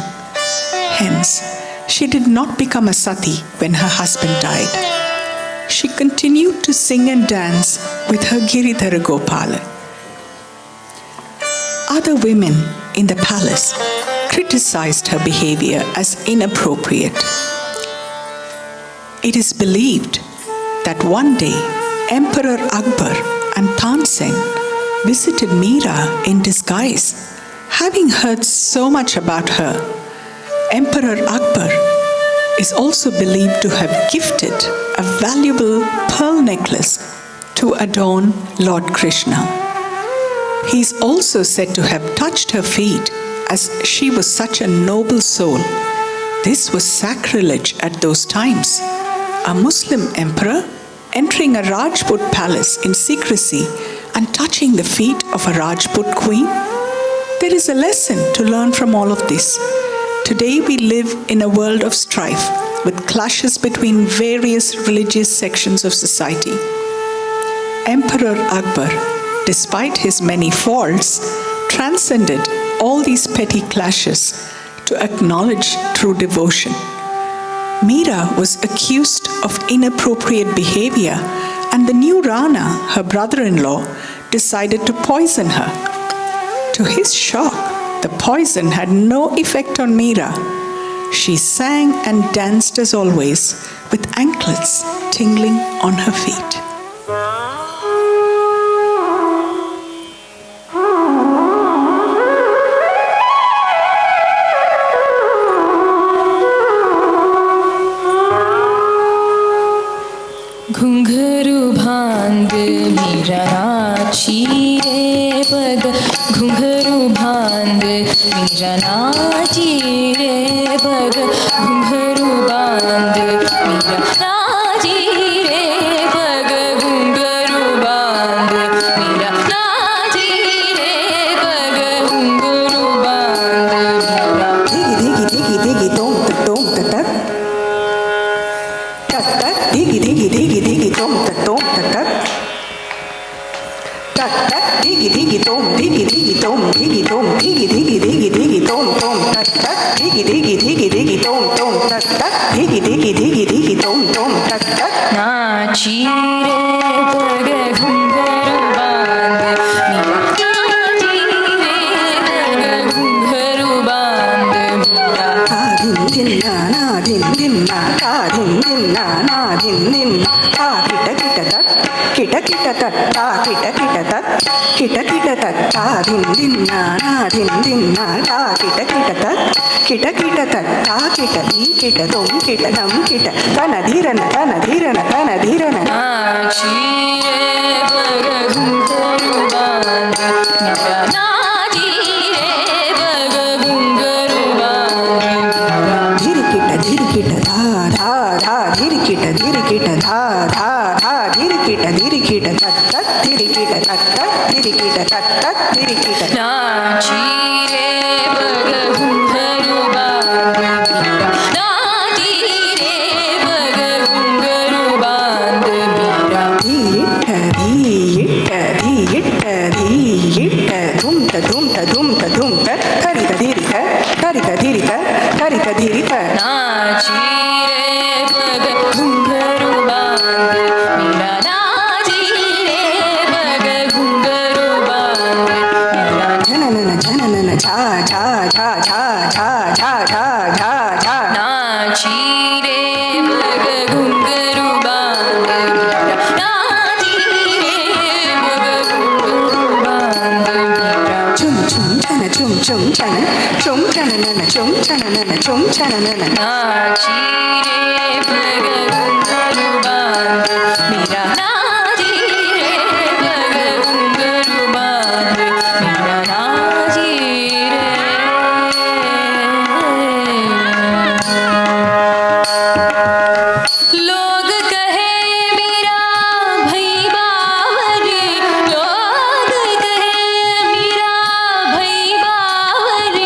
Hence, she did not become a sati when her husband died. She continued to sing and dance with her Giridhara Gopala. Other women in the palace criticized her behavior as inappropriate. It is believed that one day Emperor Akbar and Tansen visited Meera in disguise. Having heard so much about her, Emperor Akbar is also believed to have gifted a valuable pearl necklace to adorn Lord Krishna. He is also said to have touched her feet, as she was such a noble soul. This was sacrilege at those times. A Muslim emperor entering a Rajput palace in secrecy and touching the feet of a Rajput queen? There is a lesson to learn from all of this. Today we live in a world of strife with clashes between various religious sections of society. Emperor Akbar, despite his many faults, transcended all these petty clashes to acknowledge true devotion. Meera was accused of inappropriate behavior, and the new Rana, her brother-in-law, decided to poison her. To his shock, the poison had no effect on Meera. She sang and danced as always, with anklets tingling on her feet.
नाची रे पग घुंघरू बांध मेरा नाची रे पग घुंघरू बांध मेरा नाची रे पग घुंघरू बांध मेरा नाची रे पग घुंघरू बांध मेरा
Digi digi digi digi dom ta tak. Tak tak digi digi digi digi dom ta tak. Tak tak digi digi dom digi digi dom digi dom digi digi digi digi dom dom tak tak digi digi digi digi dom dom tak tak digi digi digi digi dom dom tak tak.
नाची रे पग घुंघरू बांध मेरा नाची रे पग घुंघरू बांध मेरा
Din din na na din din na ta din din na na din din ta kita kita tat kita kita tat ta kita kita tat kita kita tat ta din din na na din din na ta kita kita tat kita kita tat ta kita di kita dom kita dam kita tana dhirana tana dhirana tana dhirana.
नाची रे पग घुंघरू बांध मेरा नाची रे पग घुंघरू बांध मेरा
Dhirikita dhirikita dha dha dha dhirikita dhirikita dha dha dha dhirikita dhirikita tat tat dhirikita tat tat dhirikita tat tat dhirikita.
नाची रे पग घुंघरू बांध मेरा नाची रे पग घुंघरू बांध मेरा
Dhiyitta dhiyitta dhiyitta dhiyitta dhumta dhumta dhumta dhumta karita dhirita karita dhirita karita dhirita.
नाची रे पग घुंघरू बांध मेरा नाची रे पग घुंघरू बांध मेरा
Jananana jananana cha cha cha cha cha cha cha cha cha.
नाची रे पग घुंघरू बांध मेरा नाची रे पग घुंघरू बांध मेरा
Chum chum chana chum chum chana chum chana nana chum chana nana chum chana nana.
नाची रे पग घुंघरू बांध मेरा नाची रे पग घुंघरू बांध मेरा नाची रे लोग कहे मेरा भई बावर लोग कहे मेरा भई बावर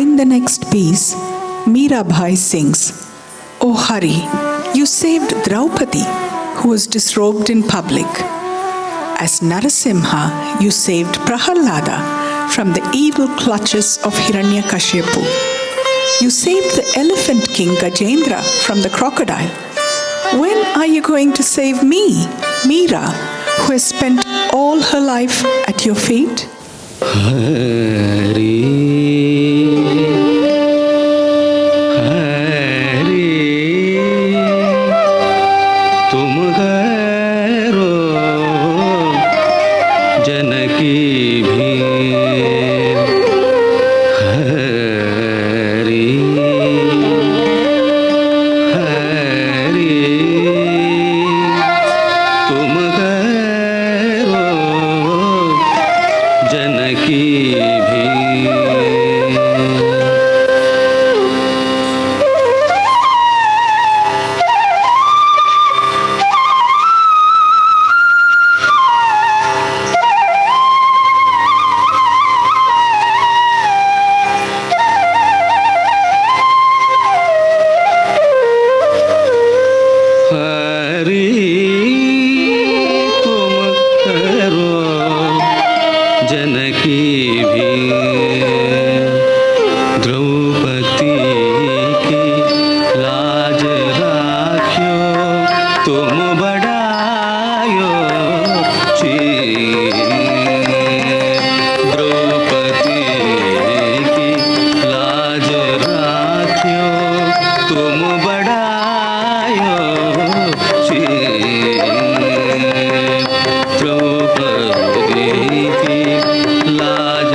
In the next piece, Mirabai sings, "O Hari, you saved Draupadi, who was disrobed in public. As Narasimha, you saved Prahalada from the evil clutches of Hiranyakashipu. You saved the elephant king Gajendra from the crocodile. When are you going to save me, Meera, who has spent all her life at your feet?"
लाज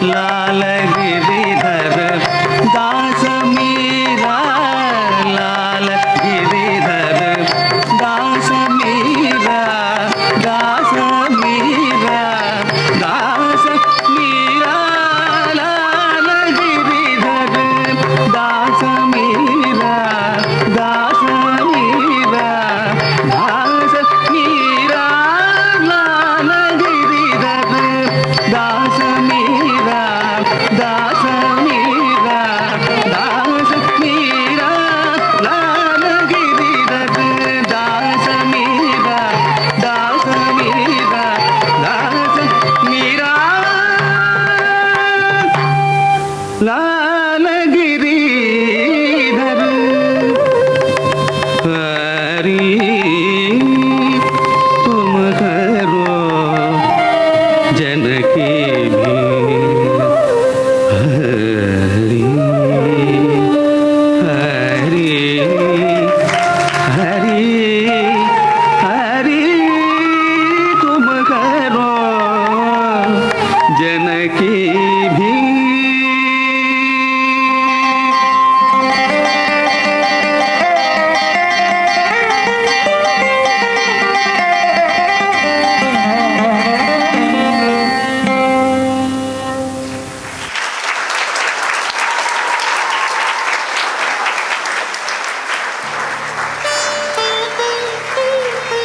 लाल गिरिधर दास मीरा, लाल गिरिधर दास मीरा, दास मीरा, दास मीरा, लाल गिरिधर दास मीरा, दास मीरा, दास मीरा, लाल गिरिधर दास मीरा, दास मीरा, दास मीरा, लाल गिरिधर दास मीरा, दास मीरा, दास मीरा, लाल गिरिधर। हरि तुम करो जनकी भी, हरि हरि हरि हरि तुम करो जनकी भी।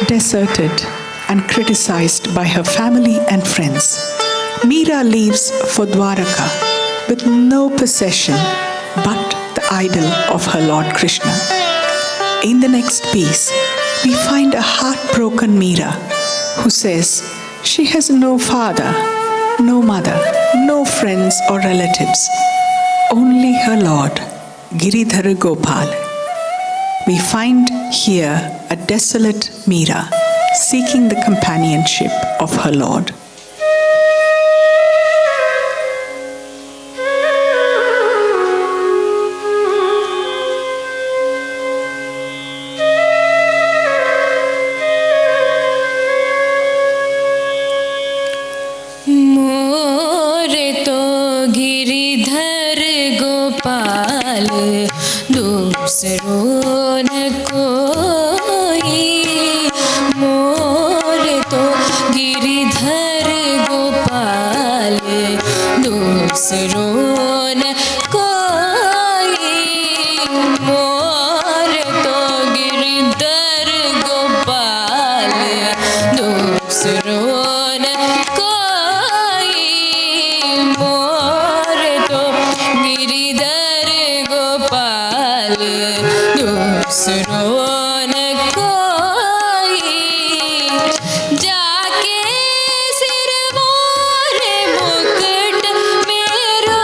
Deserted and criticized by her family and friends, Meera leaves for Dwaraka with no possession but the idol of her Lord Krishna. In the next piece, we find a heartbroken Meera who says she has no father, no mother, no friends or relatives, only her Lord, Giridhara Gopal. We find here a desolate Meera seeking the companionship of her Lord.
मोरे तो गिरिधर गोपाल दूसरों न कोई, मोरे तो गिरिधर गोपाल दूसरों न कोई, मोरे तो गिरिधर गोपाल दूसरों न कोई, मोरे तो गिरिधर गोपाल दूसरों न कोई, जाके सिर मोरे मुकुट मेरो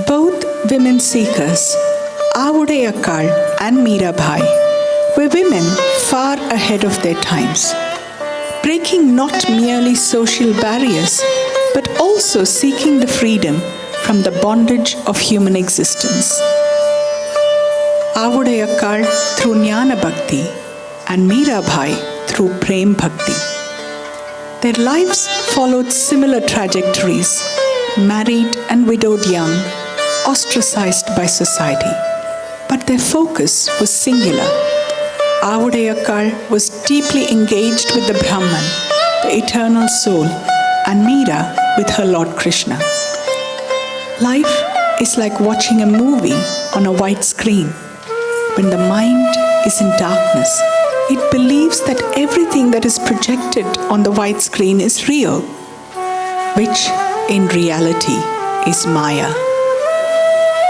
Both women seekers, Avudai Akkal and Mirabai, were women far ahead of their times, breaking not merely social barriers, but also seeking the freedom from the bondage of human existence. Avudai Akkal through Jnana Bhakti and Mirabai through Prem Bhakti. Their lives followed similar trajectories, married and widowed young, ostracized by society. But their focus was singular. Avudai Akkal was deeply engaged with the Brahman, the eternal soul, and Meera with her Lord Krishna. Life is like watching a movie on a white screen. When the mind is in darkness, it believes that everything that is projected on the white screen is real, which in reality is Maya.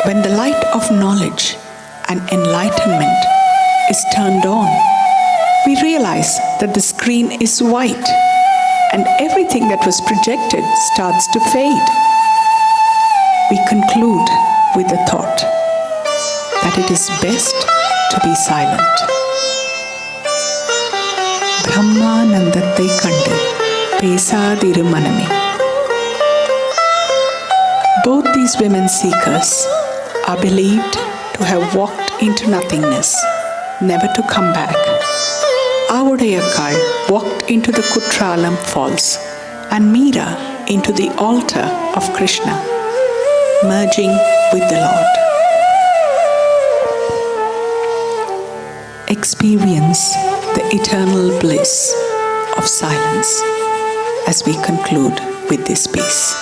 When the light of knowledge and enlightenment is turned on, we realize that the screen is white and everything that was projected starts to fade. We conclude with the thought that it is best to be silent. Brahmanandathai kande pesadiru maname. Both these women seekers are believed to have walked into nothingness, never to come back. Avudai Akkal walked into the Kutralam falls and Meera into the altar of Krishna, merging with the Lord. Experience the eternal bliss of silence as we conclude with this piece.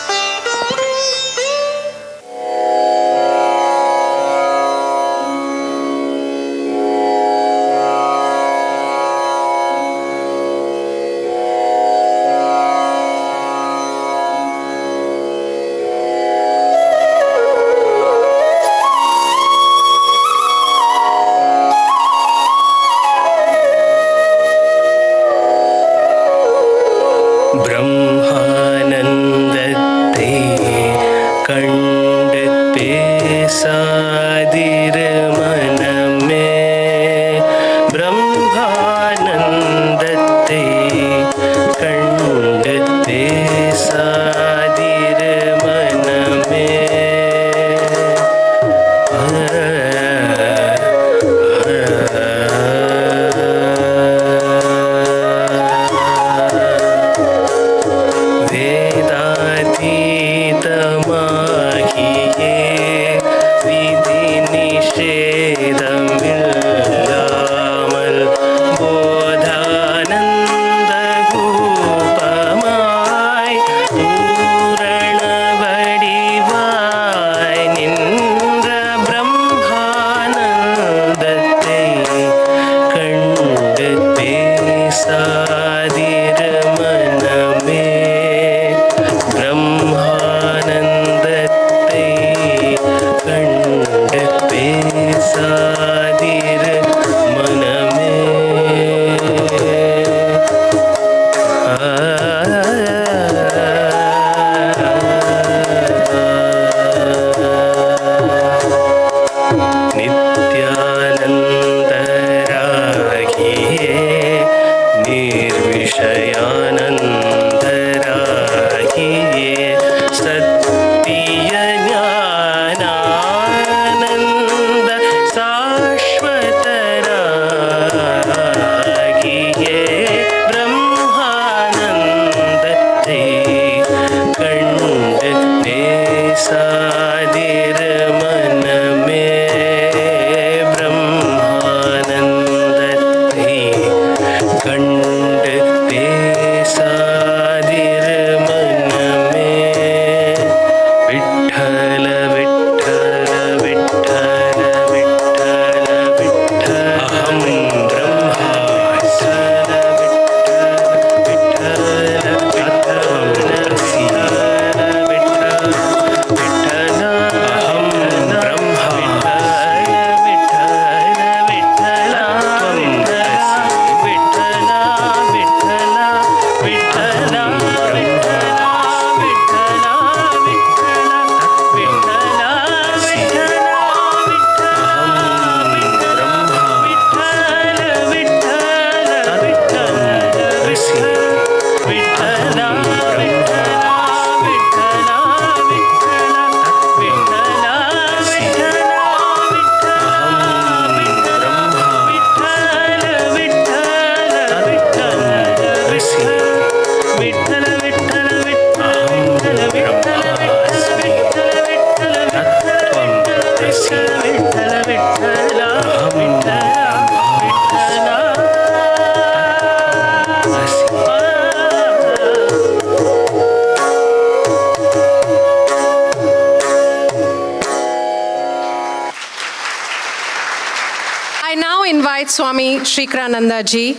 I now invite Swami Shrikarananda-ji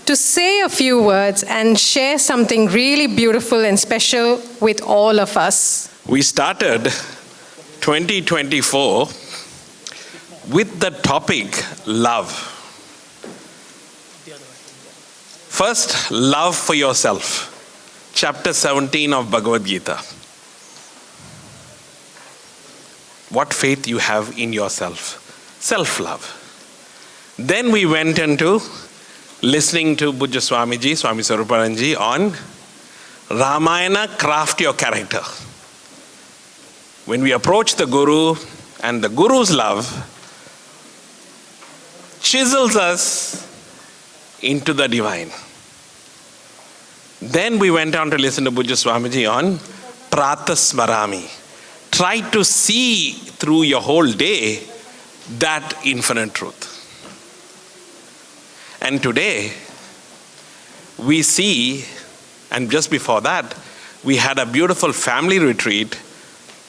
to say a few words and share something really beautiful and special with all of us.
We started 2024 with the topic love. First, love for yourself. Chapter 17 of Bhagavad Gita. What faith you have in yourself. Self-love. Then we went into listening to Pujya Swamiji, Swami Swarupanandaji on Ramayana, craft your character. When we approach the Guru and the Guru's love chisels us into the divine. Then we went on to listen to Pujya Swamiji on Pratasmarami. Try to see through your whole day that infinite truth. And today, we see, and just before that, we had a beautiful family retreat.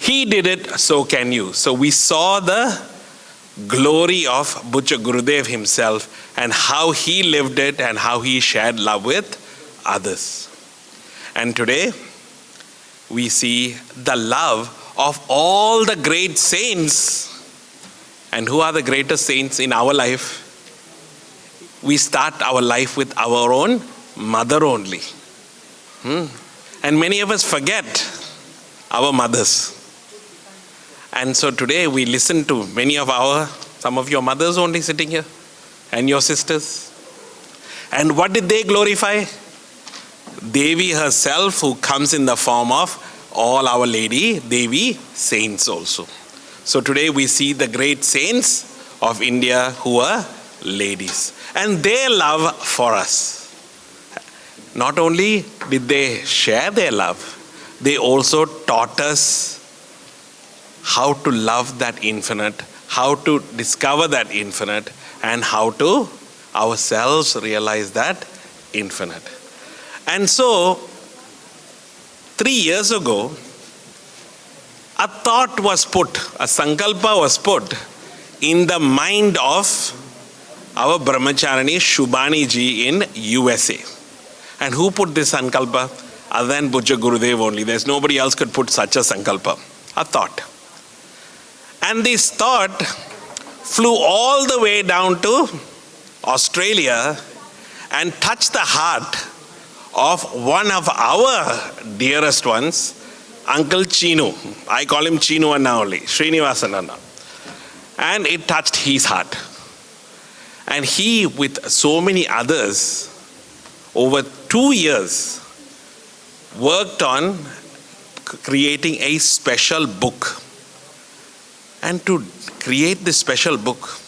He did it, so can you. So we saw the glory of Pujya Gurudev himself and how he lived it and how he shared love with others. And today, we see the love of all the great saints. And who are the greatest saints in our life? We start our life with our own mother only. And many of us forget our mothers. And so today we listen to some of your mothers only sitting here, and your sisters. And what did they glorify? Devi herself, who comes in the form of all our lady, Devi saints also. So today we see the great saints of India who are ladies. And their love for us. Not only did they share their love, they also taught us how to love that infinite, how to discover that infinite, and how to ourselves realize that infinite. And so, 3 years ago, a thought was put, a sankalpa was put in the mind of our brahmacharani Shubhani-ji in USA. And who put this sankalpa? Other than Pujya Gurudev only. There's nobody else could put such a sankalpa. A thought. And this thought flew all the way down to Australia and touched the heart of one of our dearest ones, Uncle Chinu. I call him Chinu Anna only, Srinivasan Anna. And it touched his heart. And he, with so many others, over 2 years, worked on creating a special book. And to create this special book,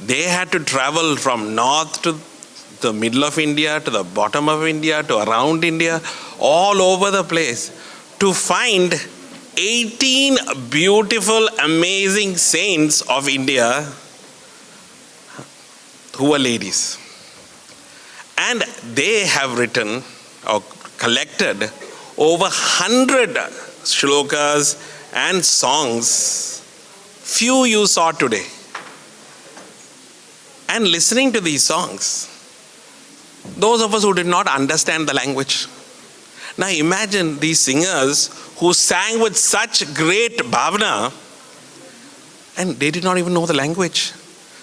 they had to travel from north to the middle of India, to the bottom of India, to around India, all over the place, to find 18 beautiful, amazing saints of India who were ladies. And they have written or collected over 100 shlokas and songs. Few you saw today. And listening to these songs, those of us who did not understand the language. Now imagine these singers who sang with such great bhavana and they did not even know the language.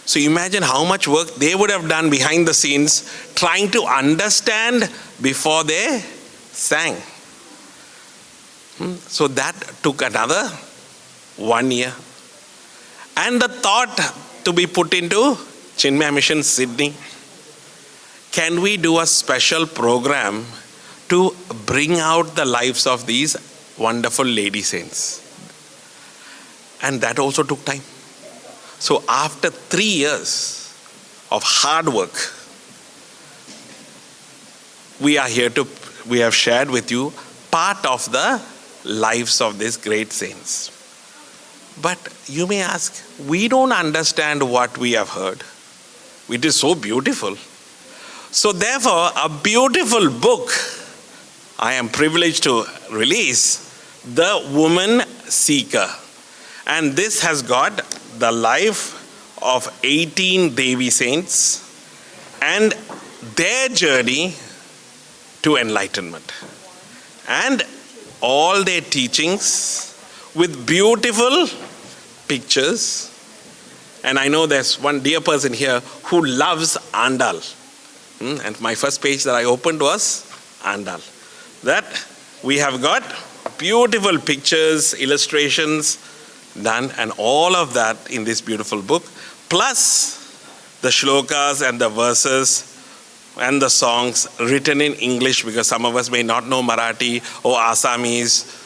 So imagine how much work they would have done behind the scenes trying to understand before they sang. So that took another 1 year. And the thought to be put into Chinmaya Mission Sydney. Can we do a special program to bring out the lives of these wonderful lady saints? And that also took time. So after 3 years of hard work, we have shared with you part of the lives of these great saints. But you may ask, we don't understand what we have heard. It is so beautiful. So therefore, a beautiful book I am privileged to release, The Woman Seeker. And this has got the life of 18 Devi saints and their journey to enlightenment. And all their teachings with beautiful pictures. And I know there's one dear person here who loves Andal. And my first page that I opened was Andal. That we have got beautiful pictures, illustrations done, and all of that in this beautiful book, plus the shlokas and the verses and the songs written in English, because some of us may not know Marathi or Assamese,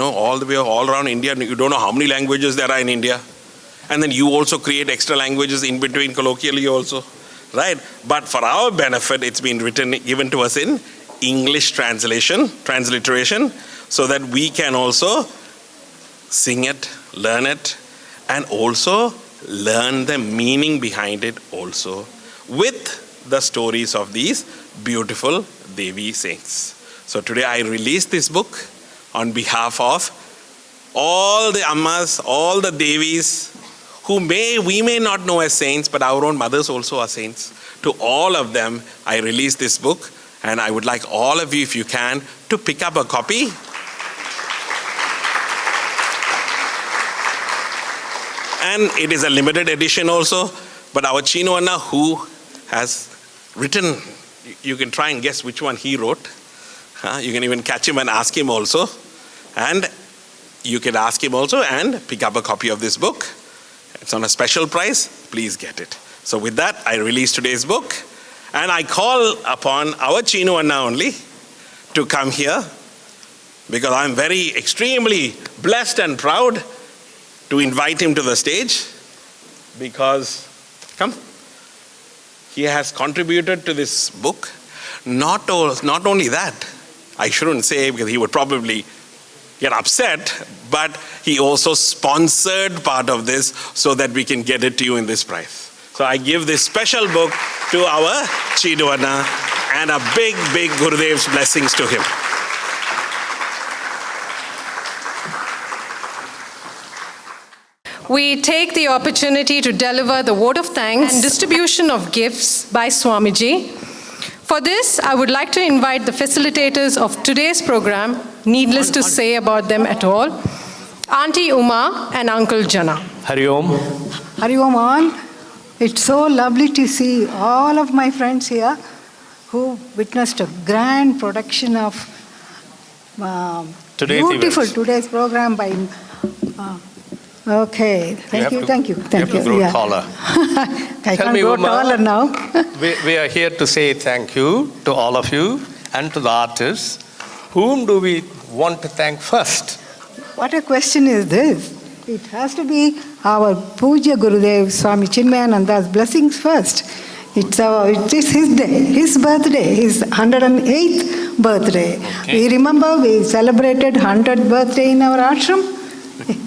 all the way all around India. You don't know how many languages there are in India. And then you also create extra languages in between, colloquially also, right? But for our benefit, it's been given to us in English transliteration, so that we can also sing it, learn it, and also learn the meaning behind it also with the stories of these beautiful Devi saints. So today I released this book on behalf of all the Ammas, all the Devis, who we may not know as saints, but our own mothers also are saints. To all of them, I released this book, and I would like all of you, if you can, to pick up a copy. And it is a limited edition also, but our Chinu Anna, who has written, you can try and guess which one he wrote. You can even catch him and ask him also. And you can ask him also and pick up a copy of this book. It's on a special price. Please get it. So with that, I release today's book. And I call upon our Chinu Anna only to come here, because I'm very extremely blessed and proud to invite him to the stage, because he has contributed to this book. Not only that, I shouldn't say, because he would probably get upset, but he also sponsored part of this so that we can get it to you in this price. So I give this special book to our Chinu Anna, and a big, big Gurudev's blessings to him.
We take the opportunity to deliver the vote of thanks and distribution of gifts by Swamiji. For this, I would like to invite the facilitators of today's program, needless to say about them at all, Auntie Uma and Uncle Jana.
Hari Om.
Hari Om all. It's so lovely to see all of my friends here who witnessed a grand production of today's program by... okay, thank you.
You have to grow taller.
I can't grow taller now.
we are here to say thank you to all of you and to the artists. Whom do we want to thank first?
What a question is this? It has to be our Pujya Gurudev, Swami Chinmayananda's blessings first. It is his day, his birthday, his 108th birthday. Okay. We remember we celebrated 100th birthday in our ashram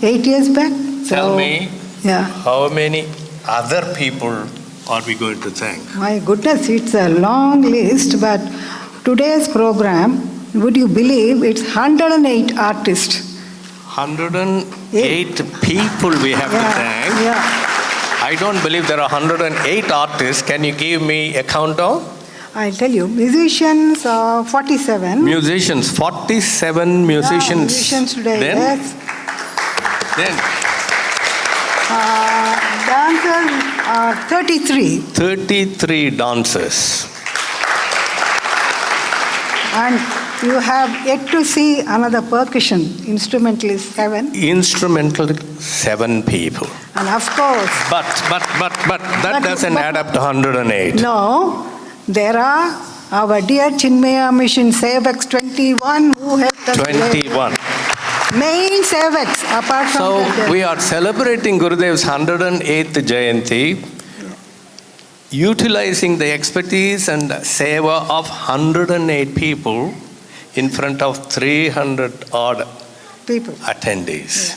8 years back.
Tell me, how many other people are we going to thank?
My goodness, it's a long list, but today's program, would you believe, it's 108 artists.
108 people we have to thank. I don't believe there are 108 artists. Can you give me a countdown?
I'll tell you. Musicians, 47.
Musicians, 47 musicians.
Musicians today,
then?
Yes.
Then?
Dancers, 33.
33 dancers.
And you have yet to see another percussion. Instrumentalist, 7.
Instrumental, 7 people.
And of course.
But that doesn't add up to 108.
No. There are our dear Chinmaya Mission Sevaks 21 who helped us.
21.
Main Sevaks apart from
So we are celebrating Gurudev's 108th Jayanti, utilizing the expertise and seva of 108 people in front of 300 odd
people
attendees.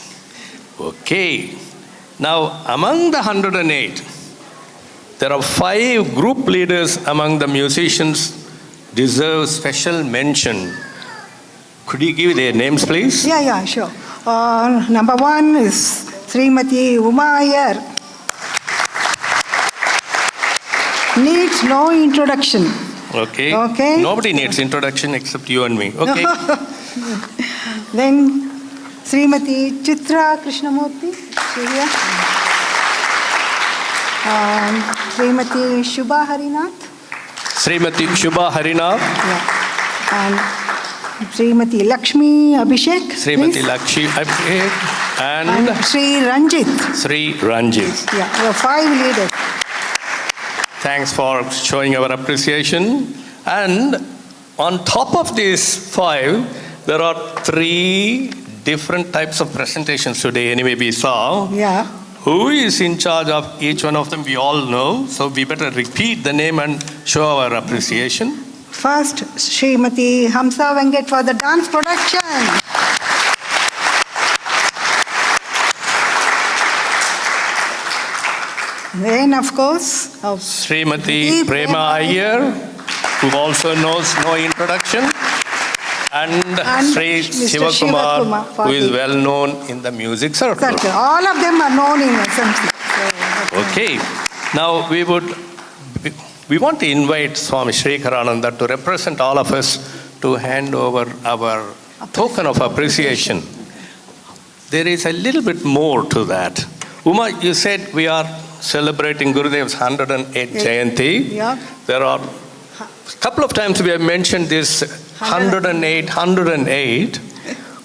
Okay. Now, among the 108, there are 5 group leaders among the musicians deserve special mention. Could you give their names, please?
Yeah, sure. Number 1 is Srimati Uma Iyer. Needs no introduction.
Okay. Nobody needs introduction except you and me. Okay.
Then Srimati Chitra Krishnamurti. Here. Srimati Shubha Harinath.
Srimati Shubha Harinath.
Yeah. And Srimati Lakshmi Abhishek.
Srimati Lakshmi Abhishek. And
Sri Ranjit.
Sri Ranjit.
Yeah, there are 5 leaders.
Thanks for showing our appreciation. And on top of these 5, there are 3 different types of presentations today. Anyway, we saw.
Yeah.
Who is in charge of each one of them, we all know. So we better repeat the name and show our appreciation.
First, Srimati Hamsa Venkat for the dance production. Then, of course,
Srimati Prema Iyer, who also knows no introduction. And Sri Sivakumar, who is well known in the music circle.
All of them are known in SMC.
Okay. Now we want to invite Swami Shrikarananda to represent all of us to hand over our token of appreciation. There is a little bit more to that. Uma, you said we are celebrating Gurudev's 108th Jayanti.
Yeah.
There are a couple of times we have mentioned this 108.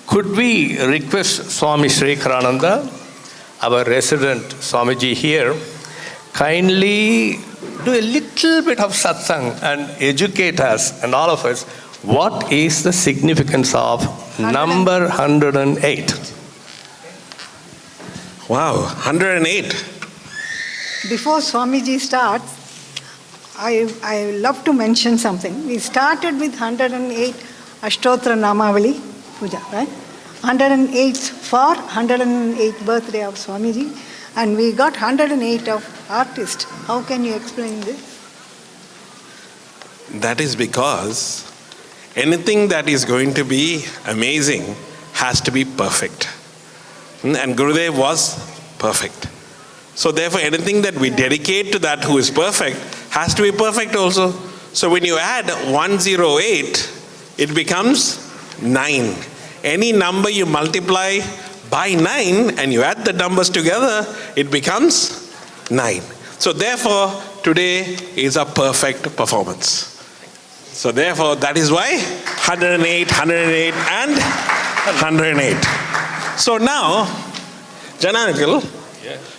Could we request Swami Shrikarananda, our resident Swamiji here, kindly do a little bit of satsang and educate us and all of us, what is the significance of number 108?
Wow, 108.
Before Swamiji starts, I love to mention something. We started with 108 Ashtotra Namavali Puja, right? 108 for 108th birthday of Swamiji, and we got 108 of artists. How can you explain this?
That is because anything that is going to be amazing has to be perfect. And Gurudev was perfect. So therefore anything that we dedicate to that who is perfect has to be perfect also. So when you add 108, it becomes 9. Any number you multiply by 9 and you add the numbers together, it becomes 9. So therefore, today is a perfect performance. So therefore, that is why 108, 108 and 108. So now, Janakal,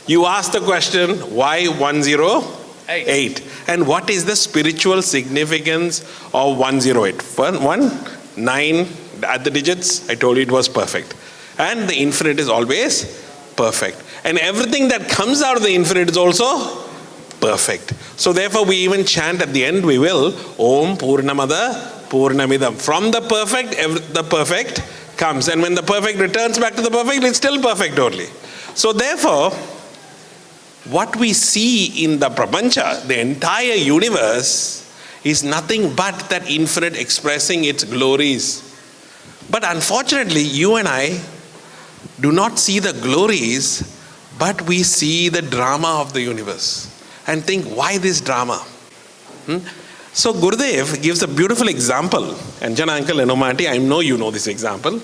you asked the question, why 108? And what is the spiritual significance of 108? 9 at the digits, I told you it was perfect. And the infinite is always perfect. And everything that comes out of the infinite is also perfect. So therefore we even chant at the end, we will, Om Purnamada Purnamidam. From the perfect comes. And when the perfect returns back to the perfect, it's still perfect only. So therefore, what we see in the Prapancha, the entire universe, is nothing but that infinite expressing its glories. But unfortunately, you and I do not see the glories, but we see the drama of the universe and think, why this drama? So Gurudev gives a beautiful example, and Jana Uncle and Omati, I know you know this example,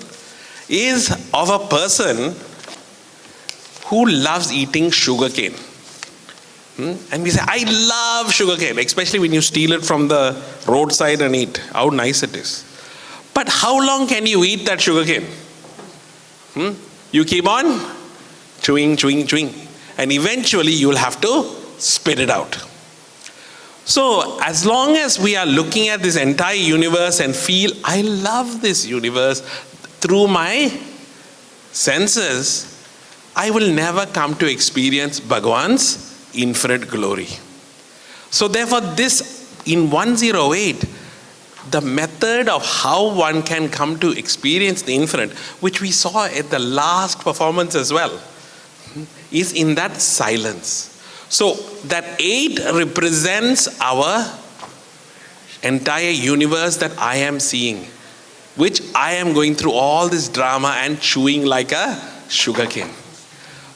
is of a person who loves eating sugarcane. And we say, I love sugarcane, especially when you steal it from the roadside and eat. How nice it is. But how long can you eat that sugarcane? You keep on chewing. And eventually you will have to spit it out. So as long as we are looking at this entire universe and feel, I love this universe through my senses, I will never come to experience Bhagavan's infinite glory. So therefore this, in 108, the method of how one can come to experience the infinite, which we saw at the last performance as well. is in that silence. So that 8 represents our entire universe that I am seeing, which I am going through all this drama and chewing like a sugarcane.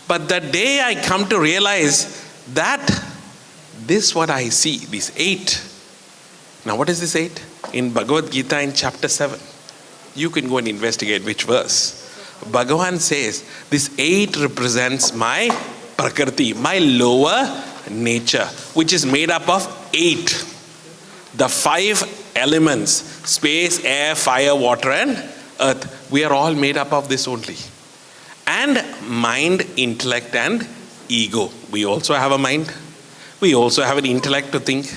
But the day I come to realize that this what I see, these 8. Now what is this 8? In Bhagavad Gita in chapter 7. You can go and investigate which verse. Bhagavan says, this 8 represents my Prakriti, my lower nature, which is made up of 8. The 5 elements, space, air, fire, water and earth. We are all made up of this only. And mind, intellect and ego. We also have a mind. We also have an intellect to think.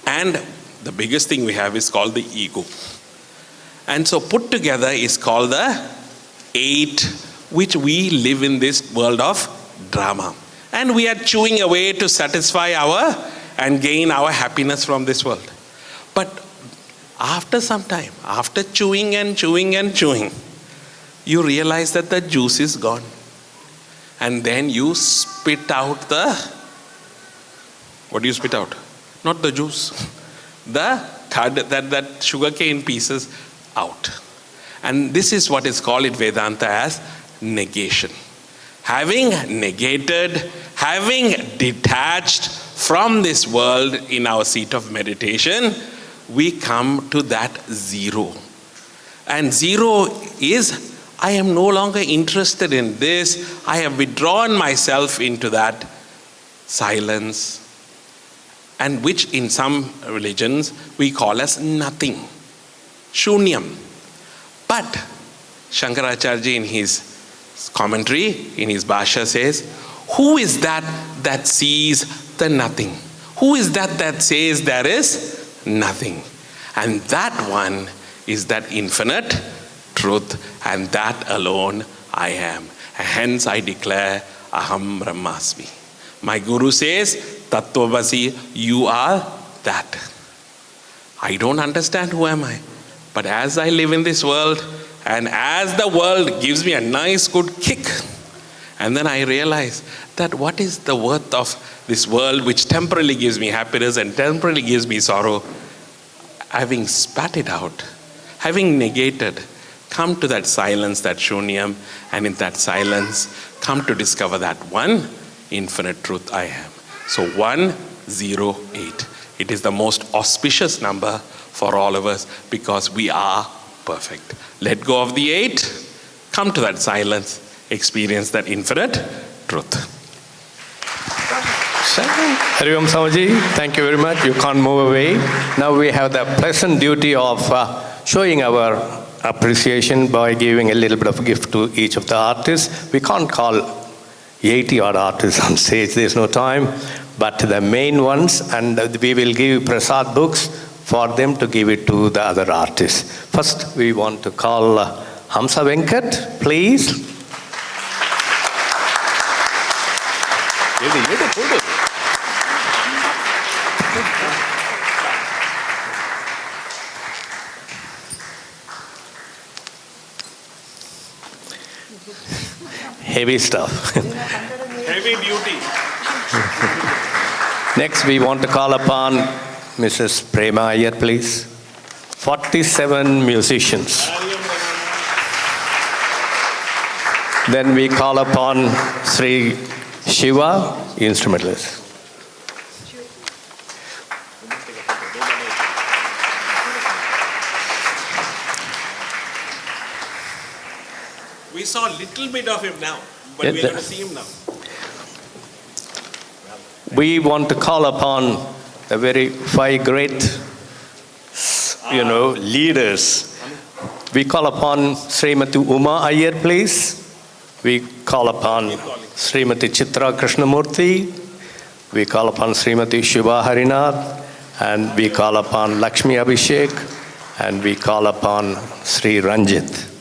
And the biggest thing we have is called the ego. And so put together is called the 8, which we live in this world of drama. And we are chewing away to satisfy and gain our happiness from this world. But after some time, after chewing and chewing and chewing, you realize that the juice is gone. And then you spit out what do you spit out? Not the juice. That sugarcane pieces out. And this is what is called in Vedanta as negation. Having negated, having detached from this world in our seat of meditation, we come to that 0. And 0 is, I am no longer interested in this. I have withdrawn myself into that silence, and which in some religions we call as nothing, shunyam. But Shankaracharya in his commentary, in his Bhashya says, who is that sees the nothing? Who is that says there is nothing? And that one is that infinite truth, and that alone I am. Hence I declare Aham Brahmasmi. My Guru says, Tattvamasi, you are that. I don't understand who am I. But as I live in this world, and as the world gives me a nice good kick, and then I realize that what is the worth of this world which temporarily gives me happiness and temporarily gives me sorrow, having spat it out, having negated, come to that silence, that shunyam, and in that silence, come to discover that one infinite truth I am. So 108. It is the most auspicious number for all of us because we are perfect. Let go of the 8, come to that silence, experience that infinite truth.
Hari Om Swamiji, thank you very much. You can't move away. Now we have the pleasant duty of showing our appreciation by giving a little bit of gift to each of the artists. We can't call 80 odd artists on stage, there's no time, but the main ones, and we will give prasad books for them to give it to the other artists. First, we want to call Hamsa Venkat, please. Heavy stuff.
Heavy duty.
Next, we want to call upon Mrs. Prema here, please. 47 musicians. Then we call upon Sri Shiva, instrumentalist.
We saw a little bit of him now, but we're going to see him now.
We want to call upon the very 5 great, leaders. We call upon Srimati Uma Iyer, please. We call upon Srimati Chitra Krishnamurti. We call upon Srimati Shubha Harinath. And we call upon Lakshmi Abhishek. And we call upon Sri Ranjit.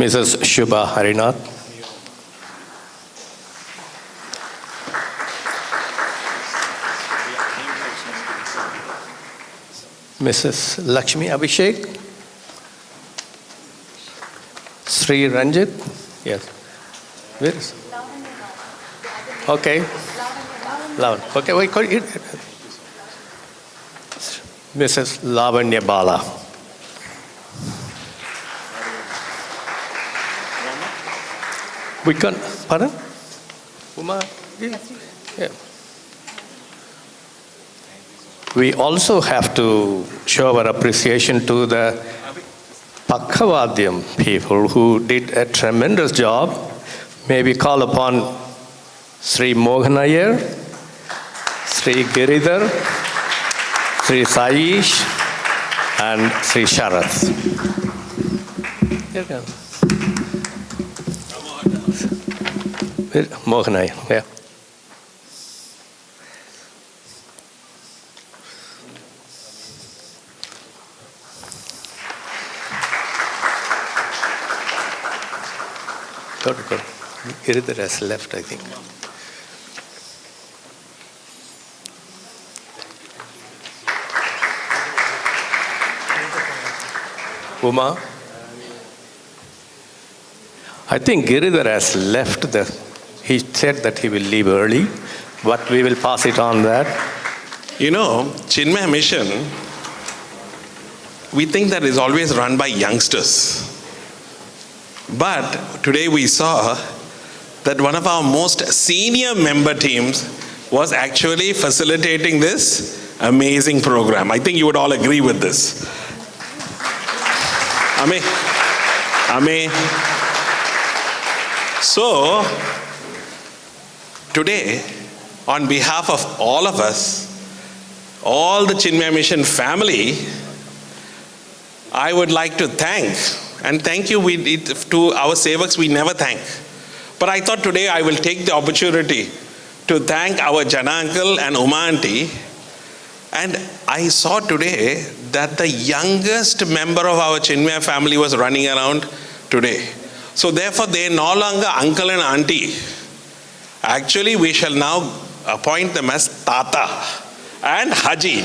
Mrs. Shubha Harinath. Mrs. Lakshmi Abhishek. Sri Ranjit. Yes. Where is? Okay. Loud. Okay, wait. Mrs. Lavanya Bala. We can, pardon? Uma? Yeah. We also have to show our appreciation to the Pakavadyam people who did a tremendous job. May we call upon Sri Mohanayar, Sri Giridhar, Sri Saish, and Sri Sharath. Here we go. Mohanayar, yeah. Good. Giridhar has left, I think. Uma? I think Giridhar has left. He said that he will leave early, but we will pass it on that.
You know, Chinmaya Mission, we think that is always run by youngsters. But today we saw that one of our most senior member teams was actually facilitating this amazing program. I think you would all agree with this. Ame. So, today, on behalf of all of us, all the Chinmaya Mission family, I would like to thank you to our sevaks we never thank. But I thought today I will take the opportunity to thank our Jana uncle and Uma auntie. And I saw today that the youngest member of our Chinmaya family was running around today. So therefore they are no longer uncle and auntie. Actually we shall now appoint them as Tata and Haji.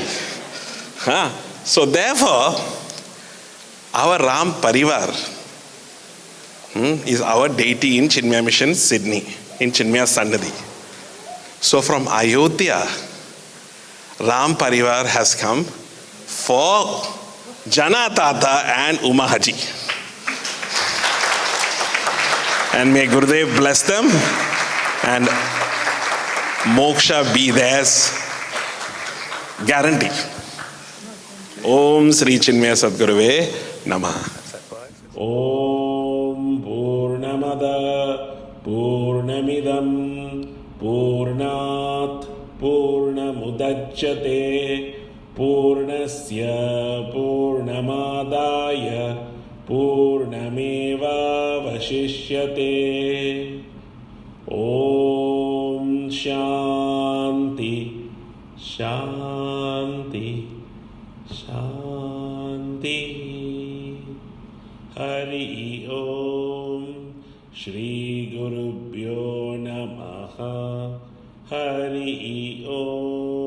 So therefore, our Ram Parivar is our deity in Chinmaya Mission, Sydney, in Chinmaya Sannadhi. So from Ayodhya, Ram Parivar has come for Jana Tata and Uma Haji. And may Gurudev bless them and moksha be theirs, guaranteed. Om Sri Chinmaya Sadguruve Namaha.
Om Purnamada Purnamidam Purnat Purnamudachyate Purnasya Purnamadaya Purnameva Vashishyate. Om Shanti Shanti Shanti. Hari Om. Shri Gurubhyo Namaha. Hari Om.